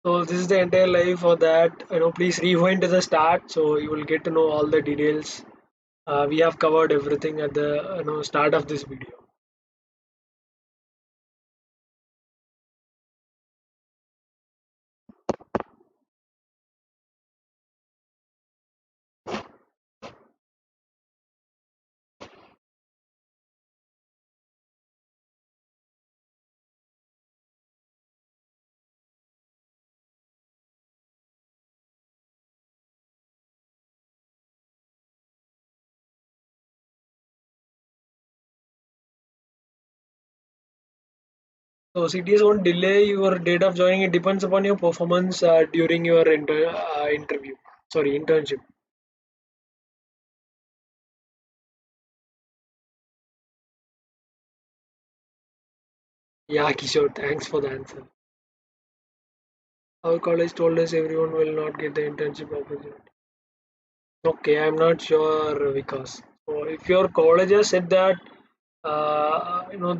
Speaker 1: so this is the entire life for that. Please rewind to the start so you will get to know all the details. We have covered everything at the start of this video. So CTS won't delay your date of joining. It depends upon your performance during your interview. Sorry, internship. Yeah, Kishore, thanks for the answer. Our college told us everyone will not get the internship opportunity. Okay, I'm not sure because so if your college has said that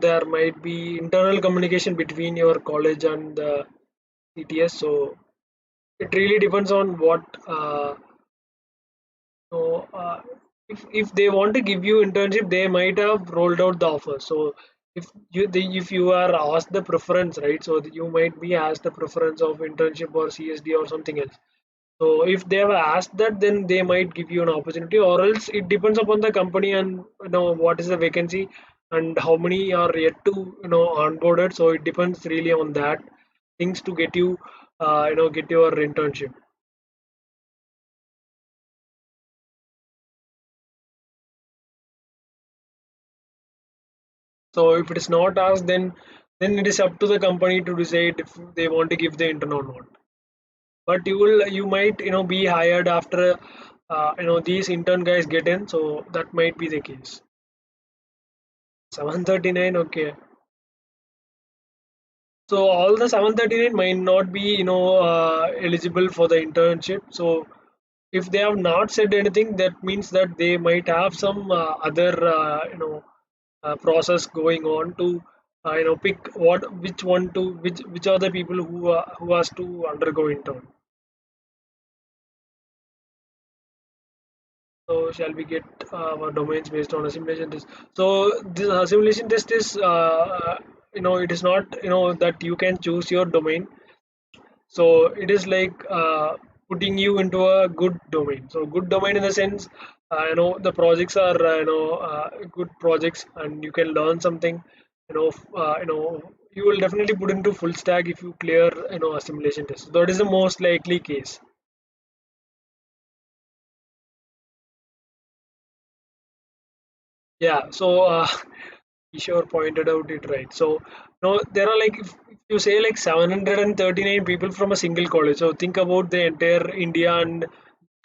Speaker 1: there might be internal communication between your college and the CTS, so it really depends on what so if they want to give you internship, they might have rolled out the offer. So if you are asked the preference, right? So you might be asked the preference of internship or CSD or something else. So if they have asked that, then they might give you an opportunity, or else it depends upon the company and what is the vacancy. and how many are yet to onboarded. So it depends really on that things to get you get your internship. So if it is not us, then it is up to the company to decide if they want to give the intern or not. But you might be hired after these intern guys get in, so that might be the case. 739, okay. So all the 739 might not be eligible for the internship. So if they have not said anything, that means that they might have some other process going on to pick what which one to which are the people who has to undergo intern. So shall we get our domains based on assimilation test? So this assimilation test is it is not that you can choose your domain. So it is like putting you into a good domain. So good domain in the sense the projects are good projects and you can learn something. You will definitely put into full stack if you clear assimilation test. That is the most likely case. Yeah. So Kishore pointed out it right. So, no, there are like if you say like 739 people from a single college. So think about the entire India, and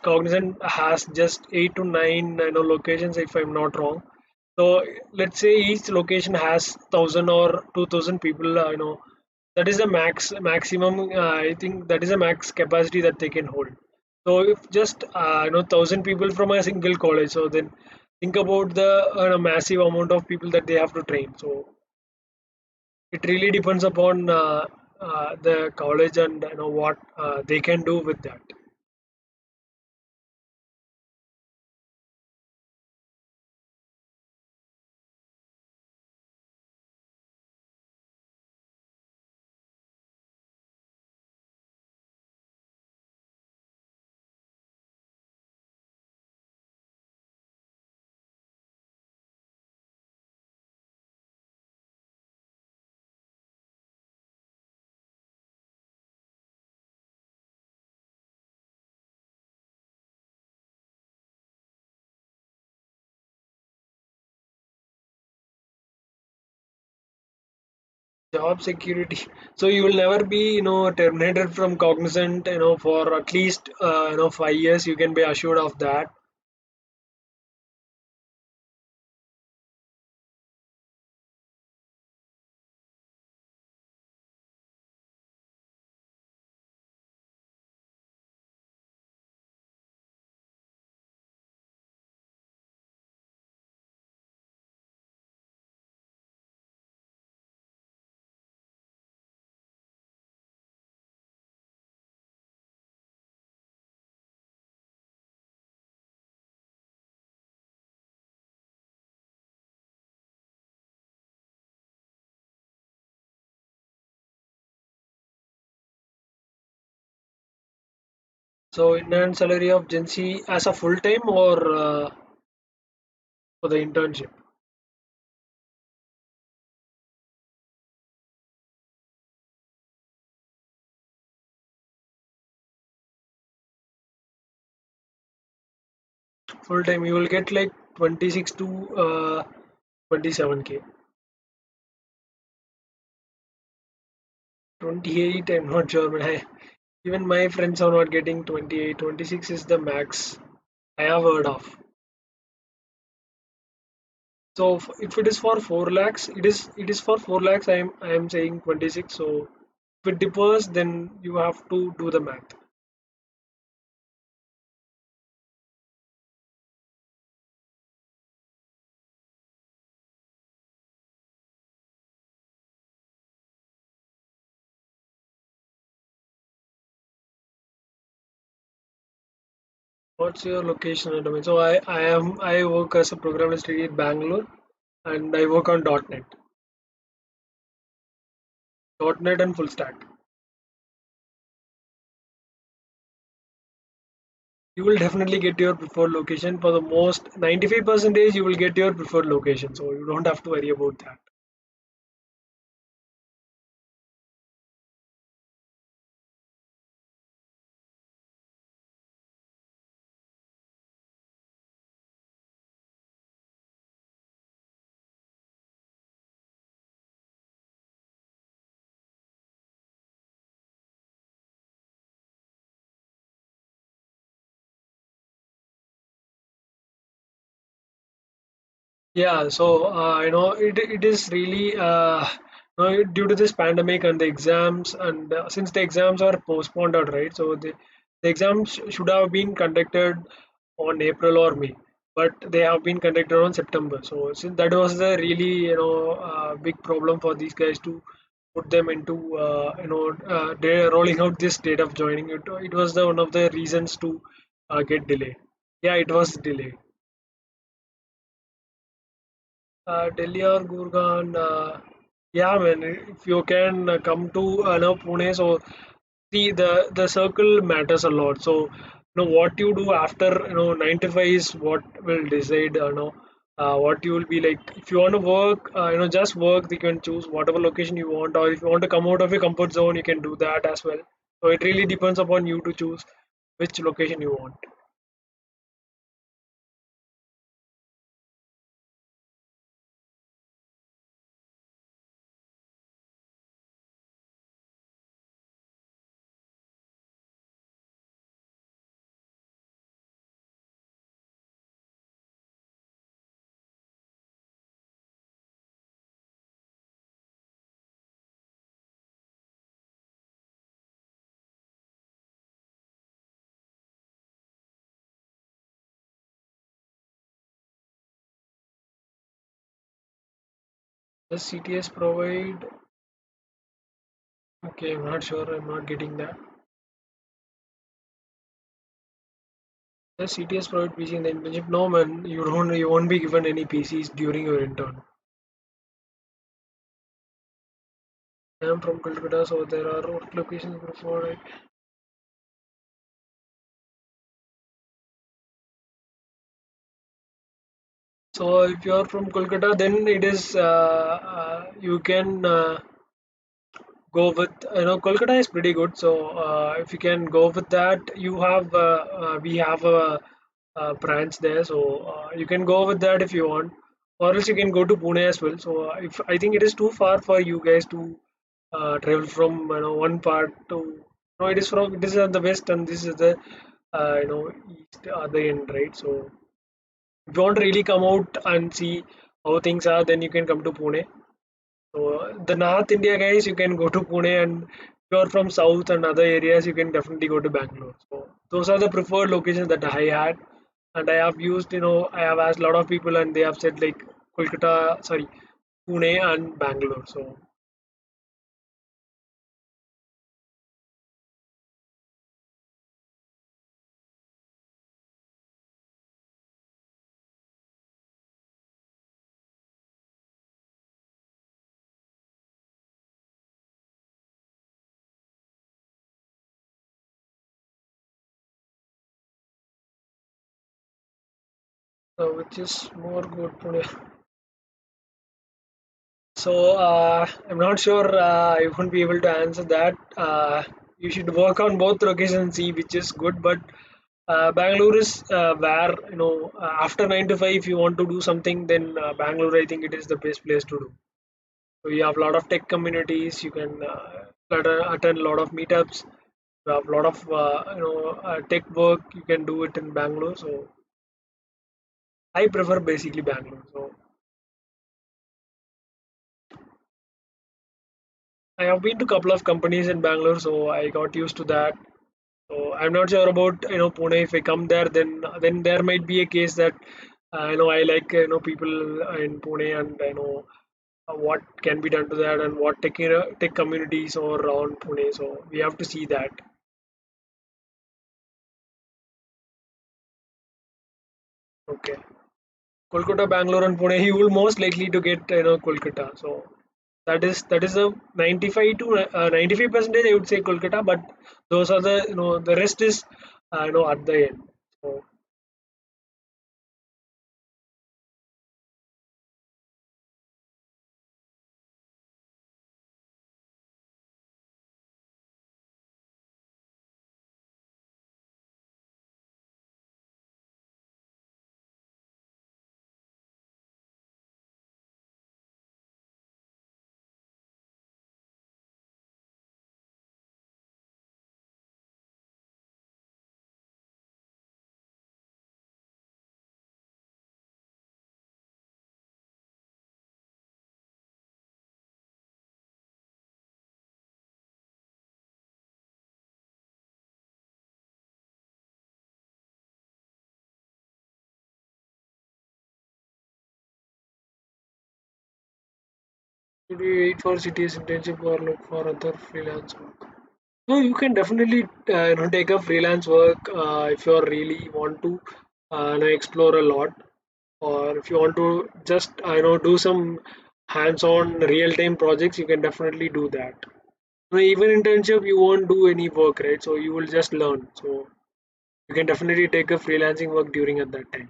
Speaker 1: Cognizant has just 8 to 9 locations if I'm not wrong. So let's say each location has 1,000 or 2,000 people. That is the maximum. I think that is a max capacity that they can hold. So if just 1,000 people from a single college, so then think about the massive amount of people that they have to train. So it really depends upon the college and what they can do with that. Job security. So you will never be terminated from Cognizant for at least 5 years. You can be assured of that. So in earned salary of Gen Z as a full time or for the internship. Full time you will get like 26 to 27K. 28, I'm not sure, but even my friends are not getting 28. 26 is the max I have heard of. So if it is for 4 lakhs, it is for 4 lakhs. I am saying 26. So if it differs, then you have to do the math. What's your location and domain? So I work as a programmer study in Bangalore, and I work on .NET and full stack. You will definitely get your preferred location. For the most 95 percentage, you will get your preferred location, so you don't have to worry about that. Yeah, so it is really due to this pandemic and the exams, and since the exams are postponed, out, right? So the exams should have been conducted on April or May, but they have been conducted on September. So since that was the really big problem for these guys to put them into they rolling out this date of joining. It was the one of the reasons to get delayed. Yeah, it was delayed. Delhi or Gurgaon, yeah, man. If you can come to Pune, so see the circle matters a lot. So what you do after 9 to 5 is what will decide what you will be like. If you want to work, just work. You can choose whatever location you want, or if you want to come out of your comfort zone, you can do that as well. So it really depends upon you to choose which location you want. Does CTS provide? Okay, I'm not sure. I'm not getting that. The CTS provide PC in the internship. No man, you won't be given any PCs during your intern. I am from Kolkata, so there are work locations before it. So if you are from Kolkata, then it is you can go with Kolkata is pretty good. So if you can go with that, you have we have a branch there, so you can go with that if you want, or else you can go to Pune as well. So if I think it is too far for you guys to travel from one part to no, it is from this is at the west and this is the east other end, right? So if you want to really come out and see how things are, then you can come to Pune. So the North India guys, you can go to Pune, and if you're from South and other areas, you can definitely go to Bangalore. So those are the preferred locations that I had, and I have used. I have asked a lot of people, and they have said like Kolkata, sorry, Pune and Bangalore. So which is more good, Pune. So I'm not sure. I won't be able to answer that. You should work on both locations and see which is good. But Bangalore is where after 9 to 5, if you want to do something, then Bangalore I think it is the best place to do. So you have a lot of tech communities. You can attend a lot of meetups. You have a lot of tech work. You can do it in Bangalore. So I prefer basically Bangalore. So I have been to a couple of companies in Bangalore, so I got used to that. So I'm not sure about Pune. If I come there, then there might be a case that I like people in Pune, and what can be done to that, and what tech communities are around Pune. So we have to see that. Okay, Kolkata, Bangalore, and Pune. You will most likely to get Kolkata. So that is a 95 to 95 percentage. I would say Kolkata, but those are the the rest is at the end. So, should we wait for CTS internship or look for other freelance work? No, you can definitely take a freelance work if you really want to explore a lot, or if you want to just do some hands-on real-time projects, you can definitely do that. Even internship, you won't do any work, right? So you will just learn. So you can definitely take a freelancing work during at that time.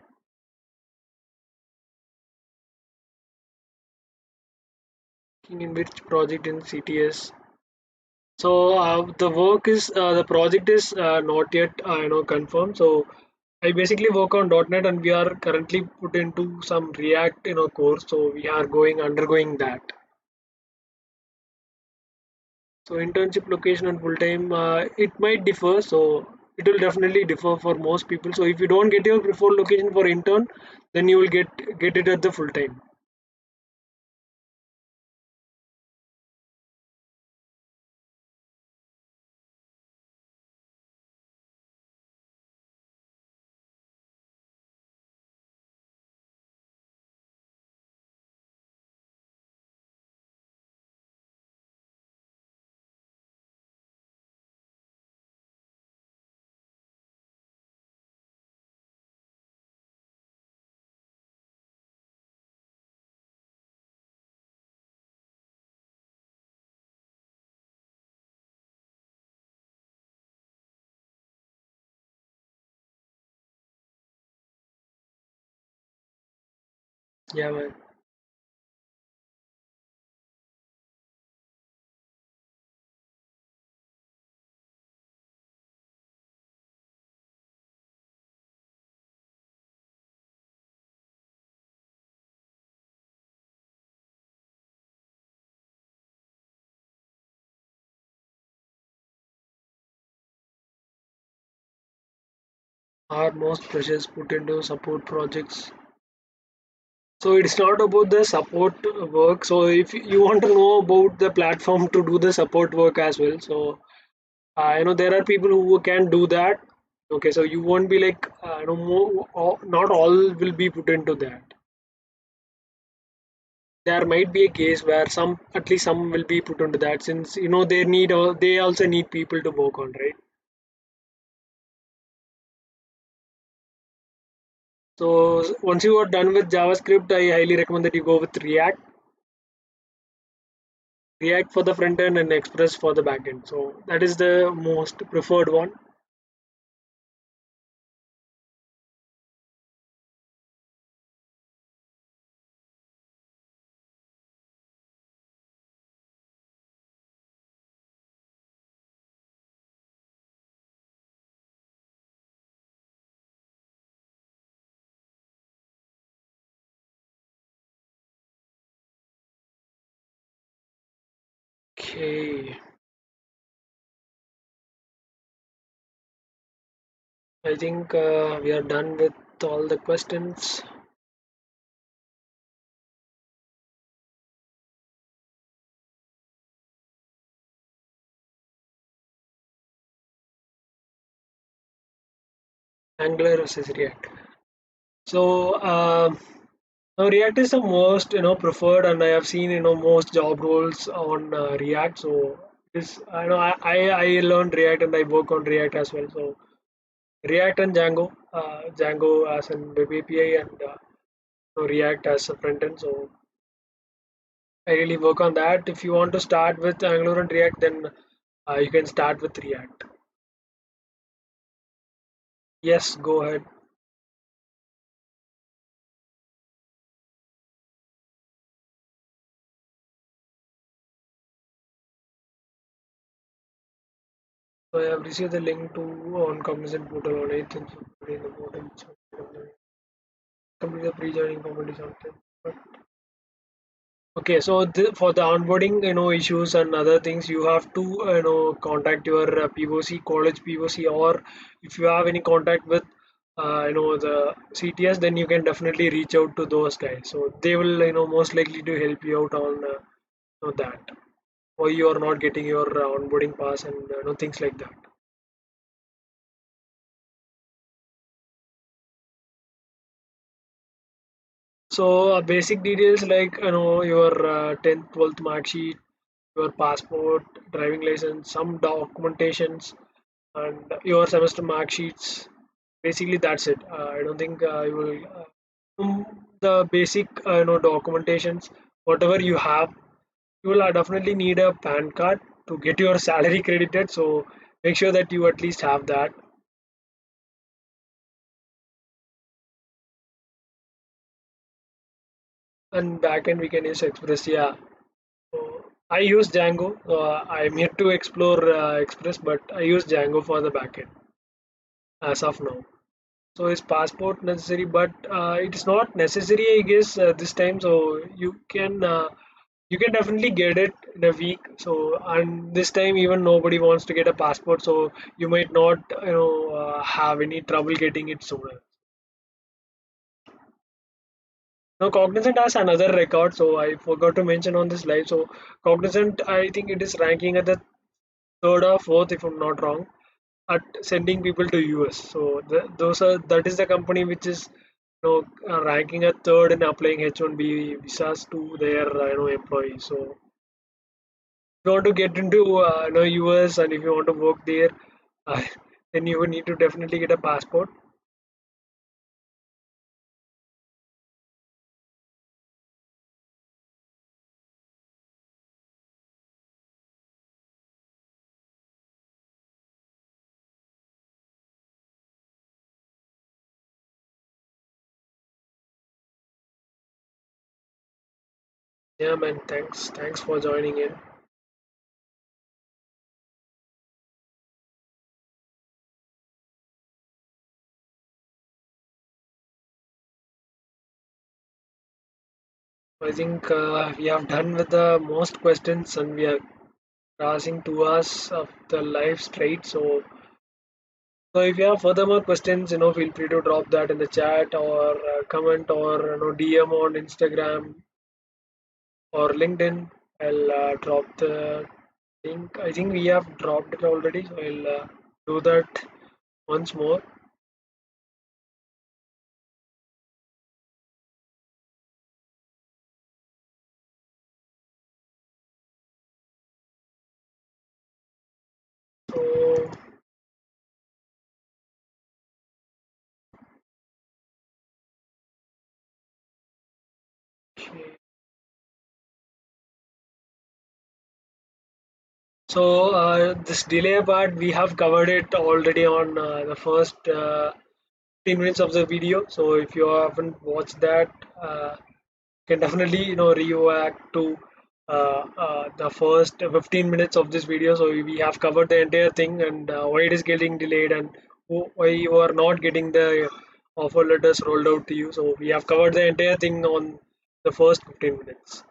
Speaker 1: In which project in CTS? So the project is not yet confirmed. So I basically work on .NET and we are currently put into some React course. So we are going undergoing that. So internship location and full time it might differ. So it will definitely differ for most people. So if you don't get your preferred location for intern, then you will get it at the full time. Yeah, man. Are most pressures put into support projects? So it's not about the support work. So if you want to know about the platform to do the support work as well, so there are people who can do that. Okay, so you won't be like not all will be put into that. There might be a case where some at least some will be put into that, since they also need people to work on, right? So once you are done with JavaScript, I highly recommend that you go with React for the front end and Express for the back end. So that is the most preferred one. Okay, I think we are done with all the questions. Angular versus React. So now React is the most preferred, and I have seen most job roles on React. So this I learned React and I work on React as well. So React and Django as an web API and React as a front end. So I really work on that. If you want to start with Angular and React, then you can start with React. Yes, go ahead. So I have received the link to on Cognizant portal on 8th and February in the portal. Complete the pre-joining format is on 10th. Okay, so for the onboarding, issues and other things, you have to, contact your POC, college POC, or if you have any contact with, the CTS, then you can definitely reach out to those guys. So they will, most likely to help you out on that, or you are not getting your onboarding pass and things like that. So basic details like your 10th, 12th mark sheet, your passport, driving license, some documentations, and your semester mark sheets. Basically, that's it. I don't think you will. The basic, documentations, whatever you have, you will definitely need a PAN card to get your salary credited. So make sure that you at least have that. And backend we can use Express. Yeah. So I use Django. I'm yet to explore Express, but I use Django for the backend as of now. So is passport necessary? But it is not necessary, I guess, this time. So you can definitely get it in a week. So and this time even nobody wants to get a passport, so you might not have any trouble getting it sooner. Now Cognizant has another record, so I forgot to mention on this slide. So Cognizant, I think it is ranking at the third or fourth, if I'm not wrong, at sending people to US. So that is the company which is ranking at third in applying H1B visas to their employees. So if you want to get into US and if you want to work there, uh, then you will need to definitely get a passport. Yeah, man. Thanks for joining in. I think we have done with the most questions and we are crossing 2 hours of the live straight. So if you have further more questions, feel free to drop that in the chat or comment or DM on Instagram or LinkedIn. I'll drop the link. I think we have dropped it already, so I'll do that once more. So, okay. So this delay part we have covered it already on the first 15 minutes of the video. So if you haven't watched that, can definitely react to the first 15 minutes of this video. So we have covered the entire thing and why it is getting delayed and why you are not getting the offer letters rolled out to you. So we have covered the entire thing on the first 15 minutes.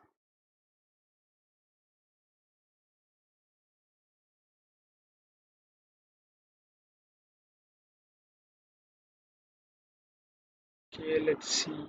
Speaker 1: Okay, let's see.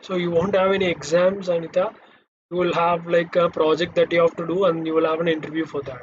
Speaker 1: So you won't have any exams, Anita. You will have like a project that you have to do and you will have an interview for that.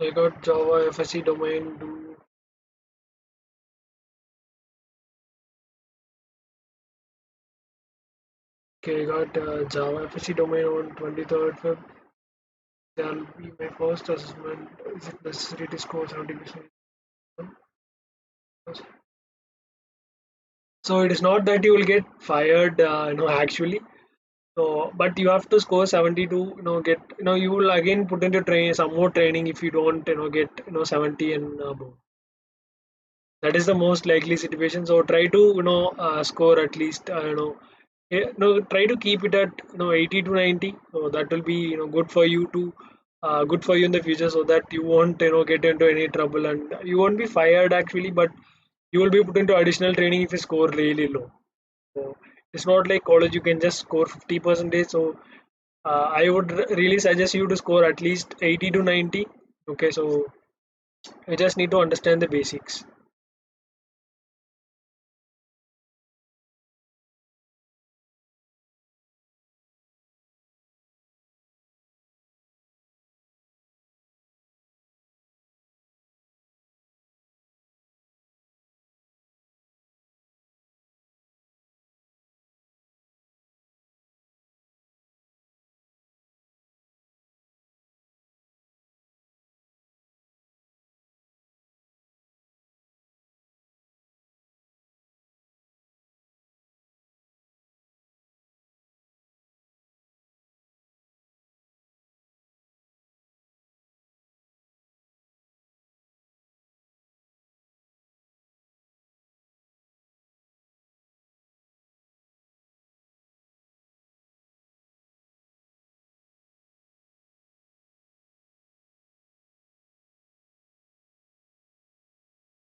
Speaker 1: I got Java FSC domain. Do okay. I got Java FSC domain on 23rd Feb. That'll be my first assessment. Is it necessary to score 70%? So it is not that you will get fired, actually. So, but you have to score 70 to, get, you will again put into train some more training if you don't, get, 70 and above. That is the most likely situation. So try to, score at least, try to keep it at, 80 to 90. So that will be, good for you to, good for you in the future, so that you won't, get into any trouble, and you won't be fired actually, but you will be put into additional training if you score really low. So it's not like college you can just score 50 percentage. So I would really suggest you to score at least 80 to 90. Okay, so you just need to understand the basics.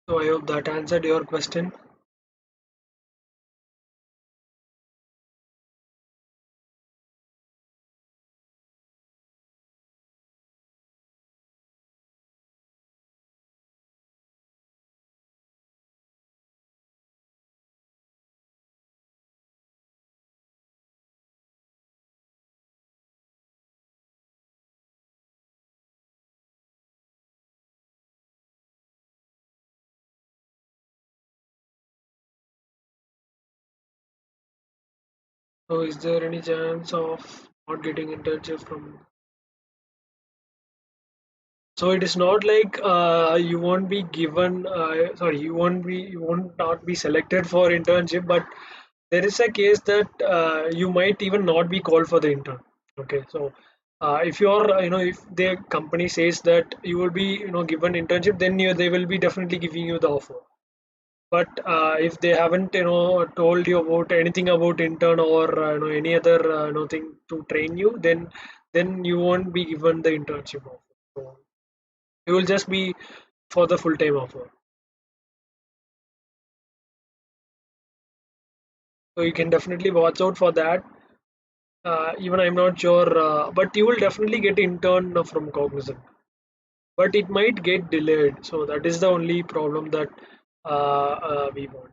Speaker 1: So I hope that answered your question. So is there any chance of not getting internship from? So it is not like you won't be given. Sorry, you won't not be selected for internship, but there is a case that you might even not be called for the intern. Okay, so if you're, if the company says that you will be, given internship, then they will be definitely giving you the offer. But if they haven't, told you about anything about intern, or any other, thing to train you, then you won't be given the internship offer. So you will just be for the full time offer. So you can definitely watch out for that. Even I'm not sure, but you will definitely get intern from Cognizant. But it might get delayed. So that is the only problem that we want.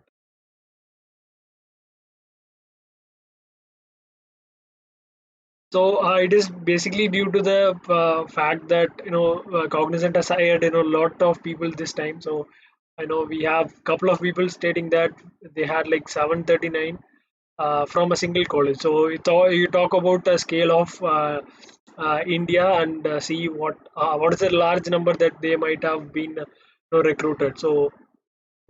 Speaker 1: So it is basically due to the fact that Cognizant has hired a lot of people this time. So I know we have couple of people stating that they had like 739 from a single college. So you talk about the scale of India, and see what is the large number that they might have been recruited. So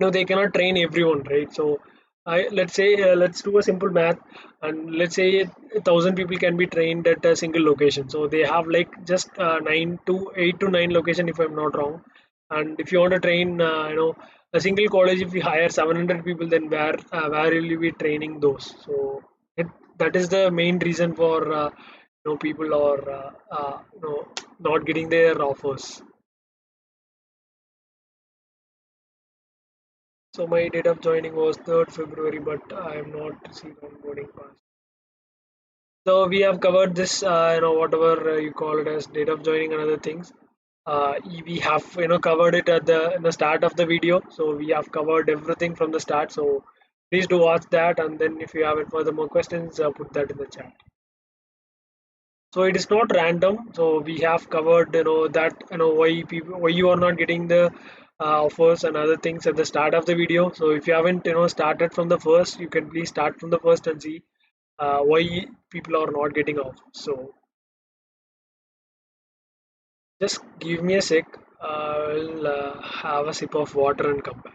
Speaker 1: no, they cannot train everyone, right? So let's say, let's do a simple math, and let's say 1,000 people can be trained at a single location. So they have like just 8 to 9 location, if I'm not wrong. And if you want to train, a single college, if we hire 700 people, then where will you be training those? So it, that is the main reason for people are not getting their offers. So my date of joining was 3rd February, but I am not received onboarding pass. So we have covered this, whatever you call it as date of joining and other things. We have, covered it at the in the start of the video. So we have covered everything from the start. So please do watch that, and then if you have any further more questions, put that in the chat. So it is not random. So we have covered, that why people, why you are not getting the offers and other things at the start of the video. So if you haven't started from the first, you can please start from the first and see why people are not getting offers. So just give me a sec. I'll have a sip of water and come back.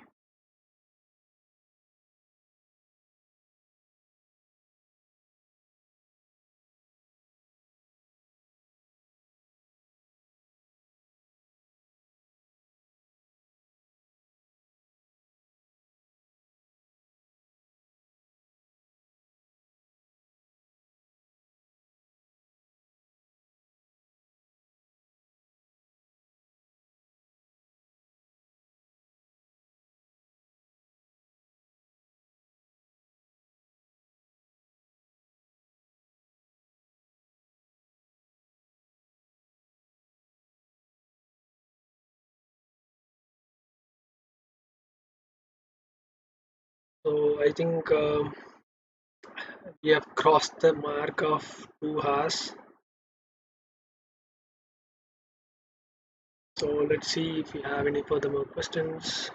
Speaker 1: So I think we have crossed the mark of 2 hours. So let's see if we have any further more questions.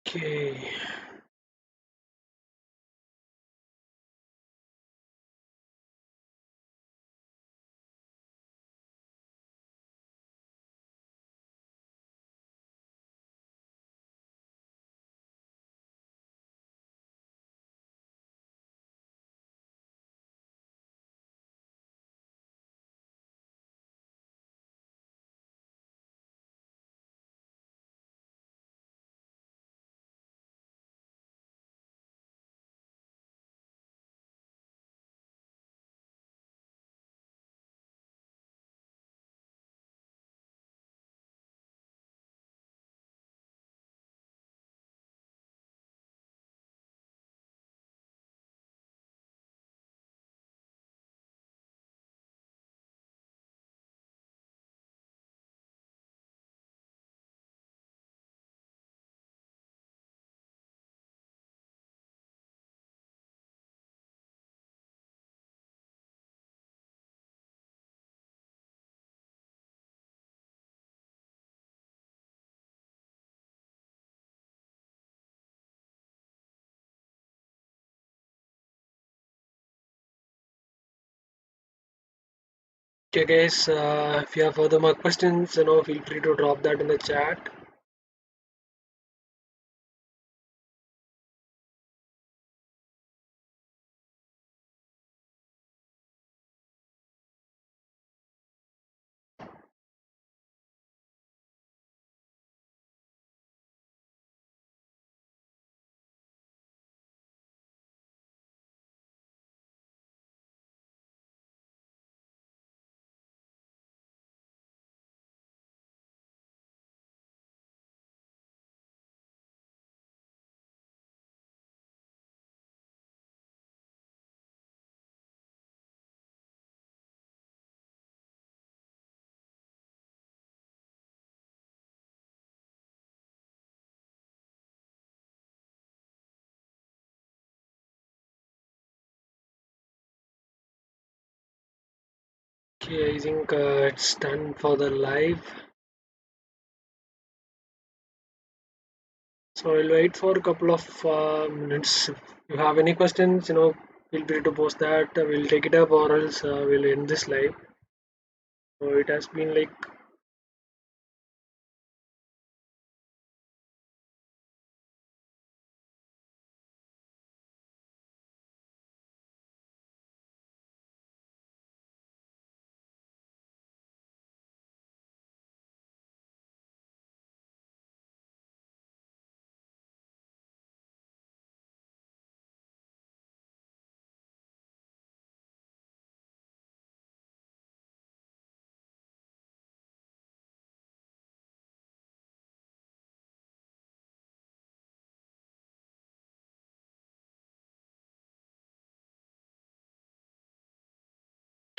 Speaker 1: Okay. Okay, guys. If you have further more questions, feel free to drop that in the chat. Okay, I think it's done for the live. So I'll wait for a couple of minutes. If you have any questions, feel free to post that. We'll take it up, or else we'll end this live. So it has been like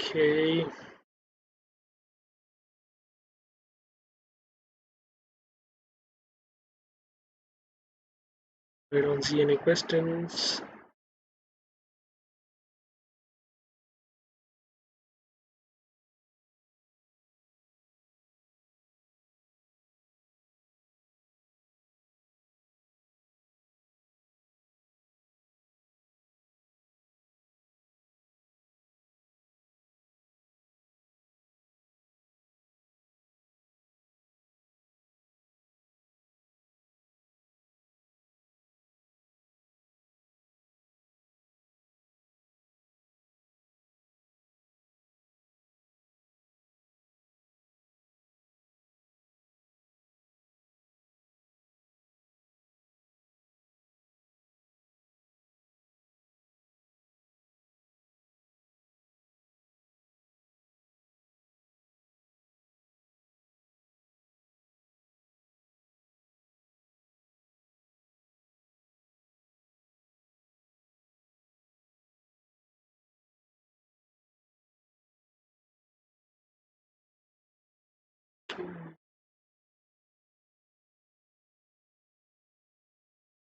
Speaker 1: Okay. I don't see any questions.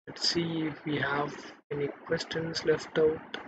Speaker 1: Let's see if we have any questions left out.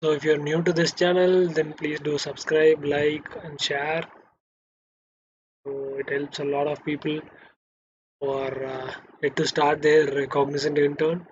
Speaker 1: So if you're new to this channel, then please do subscribe, like, and share. So it helps a lot of people who are yet to start their cognizant intern.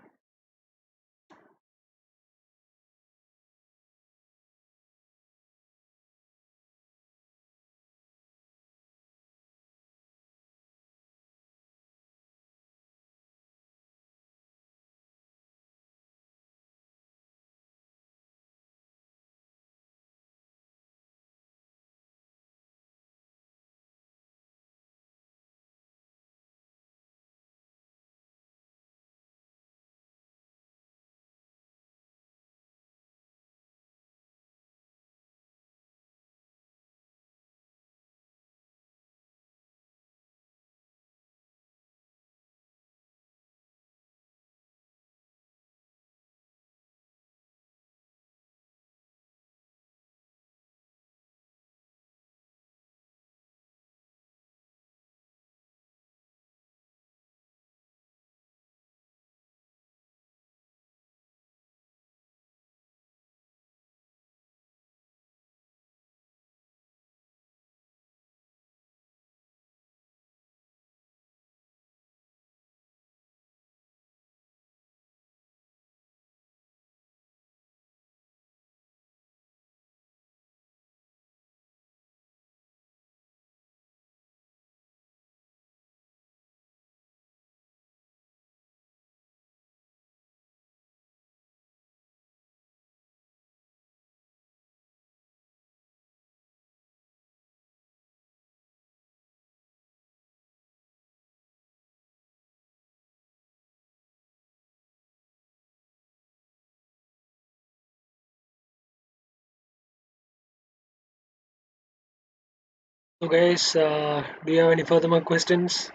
Speaker 1: So guys, do you have any further more questions?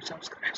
Speaker 1: Subscribe.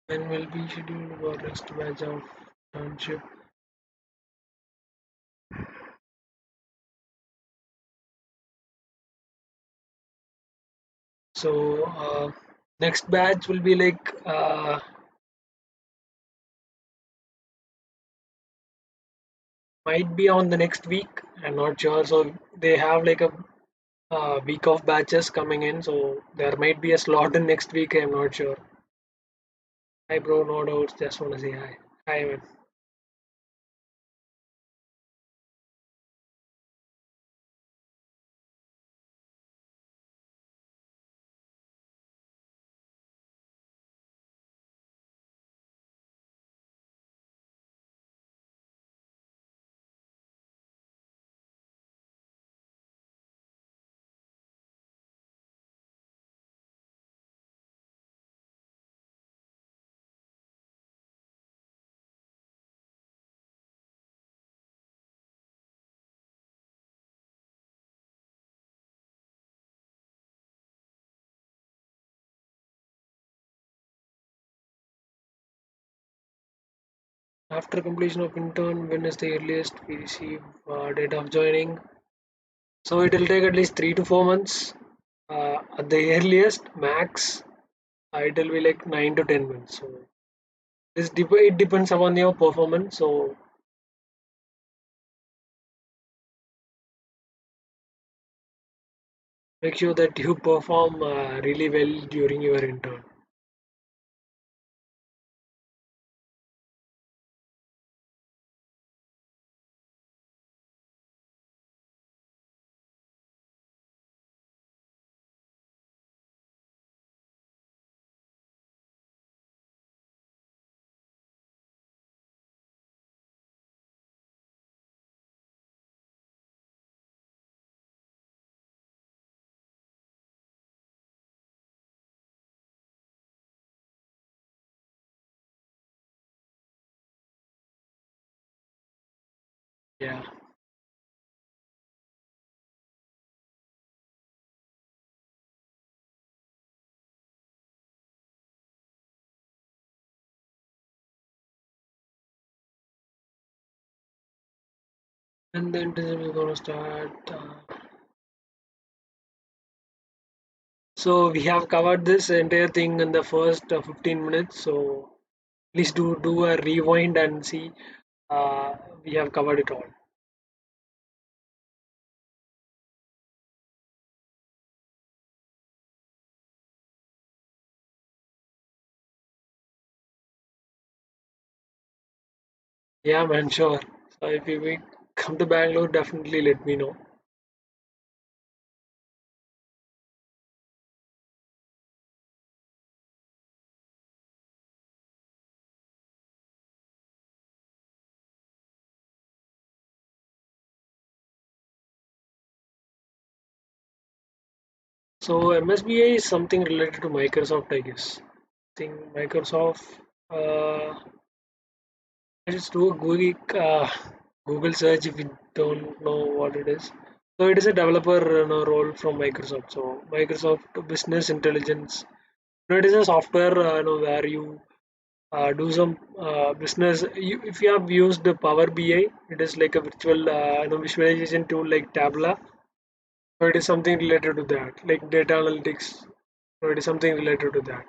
Speaker 1: When will be scheduled for next batch of internship? So next batch will be like might be on the next week. I'm not sure. So they have like a week of batches coming in. So there might be a slot in next week. I'm not sure. Hi, bro. No doubts. Just want to say hi. Hi, man. After completion of intern, when is the earliest we receive date of joining? So it will take at least 3 to 4 months. At the earliest, max, it will be like 9 to 10 months. So it depends upon your performance. So make sure that you perform really well during your intern. Yeah. And the internship is gonna start. So we have covered this entire thing in the first 15 minutes. So please do a rewind and see. Uh, we have covered it all. Yeah, man, sure. So if you come to Bangalore, definitely let me know. So MSBA is something related to Microsoft, I guess. I think Microsoft. Uh, just do a Google search if you don't know what it is. So it is a developer role from Microsoft. So Microsoft Business Intelligence. It is a software where you do some business. If you have used the Power BI, it is like a virtual visualization tool like Tabla. So it is something related to that, like data analytics. So it is something related to that.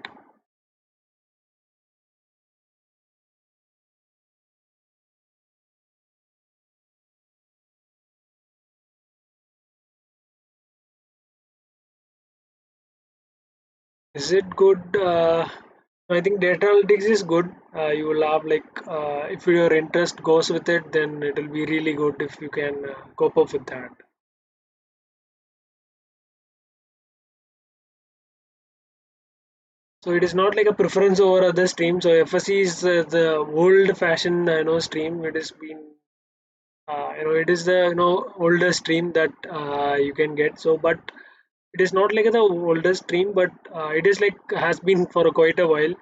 Speaker 1: Is it good? I think data analytics is good. You will have like if your interest goes with it, then it will be really good if you can cope up with that. So it is not like a preference over other streams. So FSC is the old-fashioned stream. It has been it is the older stream that you can get. So but it is not like the oldest stream, but it is like has been for quite a while.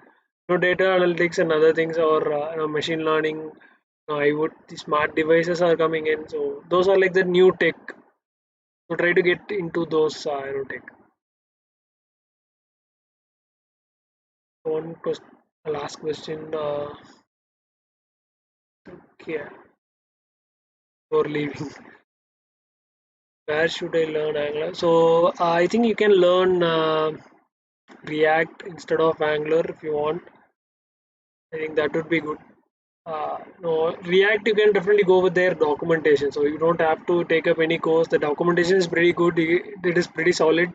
Speaker 1: Data analytics and other things, or machine learning. I would the smart devices are coming in, so those are like the new tech. So try to get into those tech. One question, last question. Okay, for leaving, where should I learn Angular? So I think you can learn React instead of Angular if you want. I think that would be good. No, React you can definitely go with their documentation, so you don't have to take up any course. The documentation is pretty good. It is pretty solid.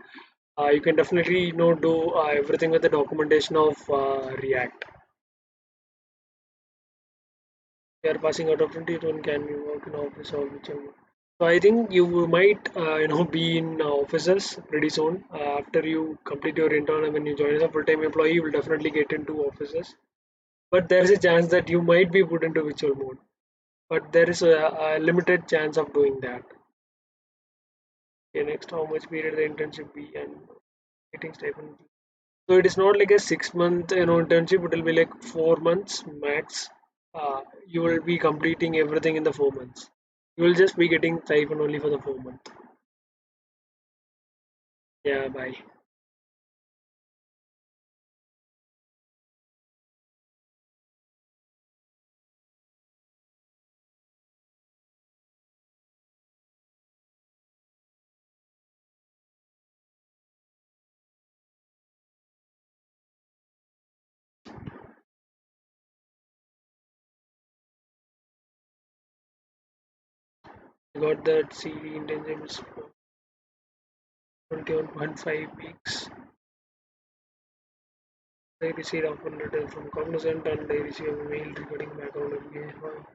Speaker 1: You can definitely do everything with the documentation of React. You are passing out of 21. Can you work in office or whichever? So I think you might be in offices pretty soon. After you complete your intern and when you join as a full-time employee, you will definitely get into offices. But there is a chance that you might be put into virtual mode. But there is a limited chance of doing that. Okay, next, how much period the internship be and getting stipend. So it is not like a 6 month internship. It will be like 4 months max. You will be completing everything in the 4 months. You will just be getting stipend only for the 4 month. Yeah, bye. I got that CV internship is for 21.5 weeks. I received offer letter from Cognizant and I received a mail regarding background verification.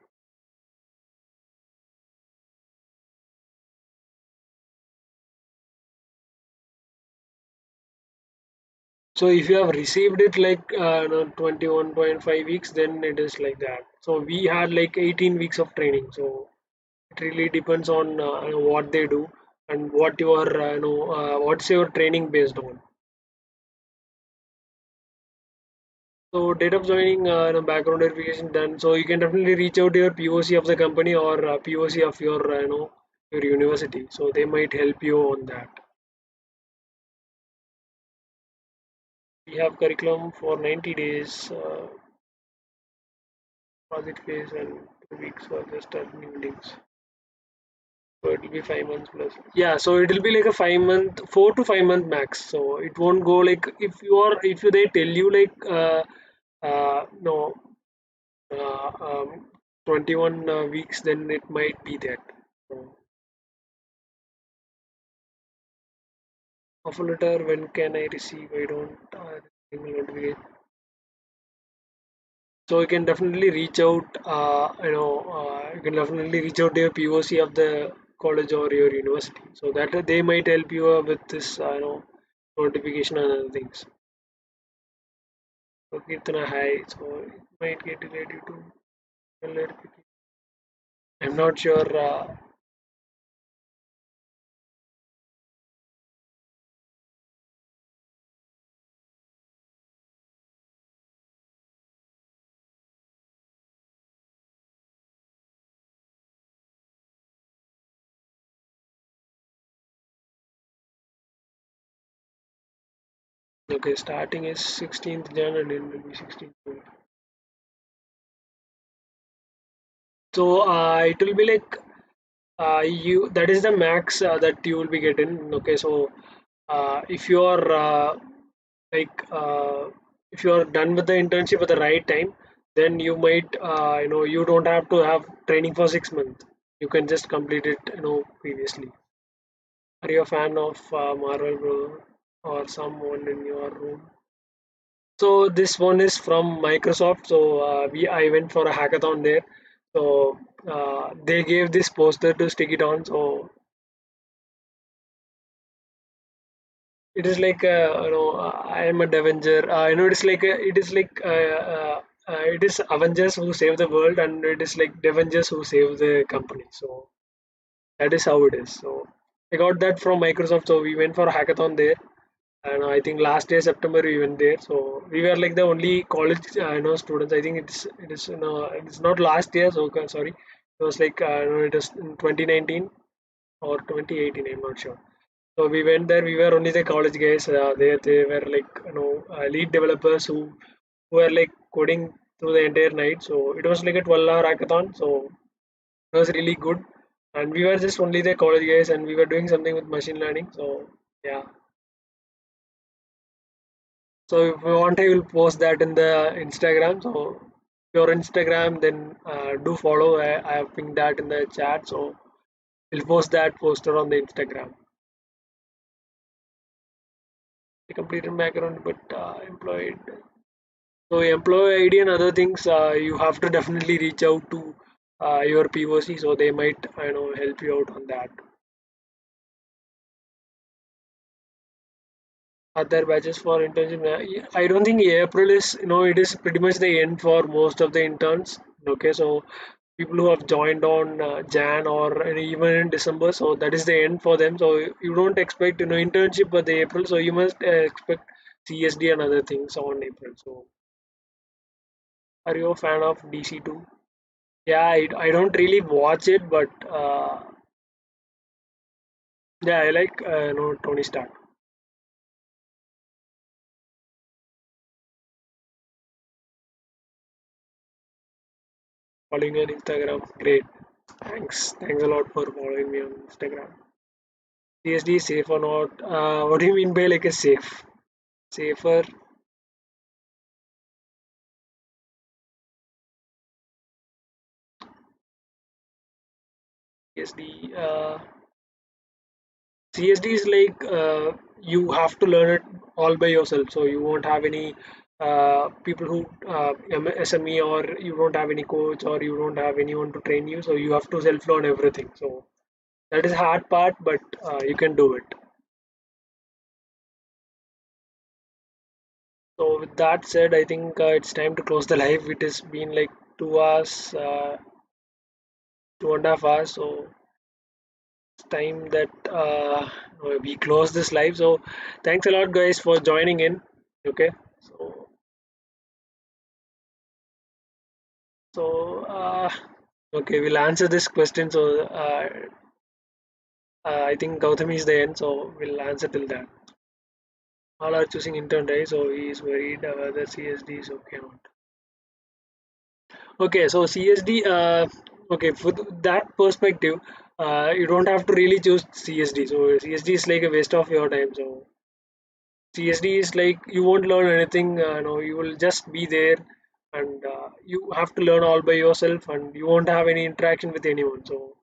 Speaker 1: So if you have received it like 21.5 weeks, then it is like that. So we had like 18 weeks of training. So it really depends on what they do and what your what's your training based on. So date of joining, background verification done. So you can definitely reach out to your POC of the company or POC of your your university. So they might help you on that. We have curriculum for 90 days, project phase, and 2 weeks for just new links. So it will be 5 months plus. Yeah, so it will be like a 5 month, 4 to 5 month max. So it won't go like if you they tell you like no 21 weeks, then it might be that. So, offer letter, when can I receive? I don't notification. So you can definitely reach out. You can definitely reach out to your POC of the college or your university, so that they might help you with this, notification and other things. So Kirtana high, so it might get delayed due to verification. I'm not sure. Okay, starting is 16th Jan and it will be 16th June. So it will be like you that is the max that you will be getting. Okay, so if you are like if you are done with the internship at the right time, then you might you don't have to have training for 6 months. You can just complete it previously. Are you a fan of Marvel Bro or someone in your room? So this one is from Microsoft. So we I went for a hackathon there. So they gave this poster to stick it on. So it is like I am a Avenger. It is like it is Avengers who save the world, and it is like Avengers who save the company. So that is how it is. So I got that from Microsoft. So we went for a hackathon there, and I think last year September we went there. So we were like the only college students. I think it is it's not last year. So sorry, it was like it was in 2019 or 2018. I'm not sure. So we went there. We were only the college guys. They were like lead developers who were like coding through the entire night. So it was like a 12-hour hackathon. So it was really good. And we were just only the college guys, and we were doing something with machine learning. So yeah. So if you want, I will post that in the Instagram. So your Instagram, then do follow. I have pinged that in the chat, so we'll post that poster on the Instagram. I completed background, but employed. So employee ID and other things, you have to definitely reach out to your POC, so they might help you out on that. Other batches for internship. I don't think April is, it is pretty much the end for most of the interns. Okay, so people who have joined on Jan or even in December, so that is the end for them. So you don't expect, internship by the April, so you must expect CSD and other things on April. So are you a fan of DC2? Yeah, I don't really watch it, but yeah, I like Tony Stark. Following on Instagram, great. Thanks a lot for following me on Instagram. CSD is safe or not? What do you mean by like a safe? Safer CSD. CSD is like you have to learn it all by yourself. So you won't have any people who SME, or you don't have any coach, or you don't have anyone to train you. So you have to self learn everything. So that is hard part, but you can do it. So with that said, I think it's time to close the live. It has been like 2 hours, 2.5 hours. So it's time that we close this live. So thanks a lot, guys, for joining in. Okay. So so okay, we'll answer this question. So I think Gautami is the end. So we'll answer till that. All are choosing intern, right? So he is worried whether CSD is okay or not. Okay, so CSD, okay, for that perspective, you don't have to really choose CSD. So CSD is like a waste of your time. So CSD is like you won't learn anything. No, you will just be there, and you have to learn all by yourself, and you won't have any interaction with anyone. So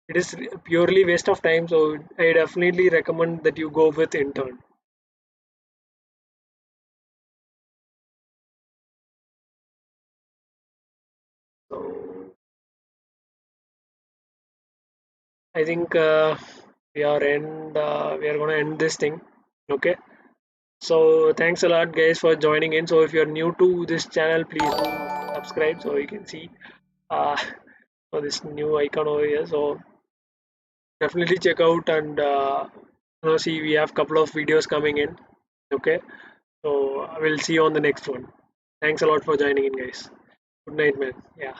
Speaker 1: it is purely waste of time. So I definitely recommend that you go with intern. So I think we are gonna end this thing. Okay. So thanks a lot, guys, for joining in. So if you're new to this channel, please do subscribe so you can see uh, for this new icon over here. So definitely check out, and see, we have couple of videos coming in. Okay, so we'll see you on the next one. Thanks a lot for joining in, guys. Good night, man. Yeah.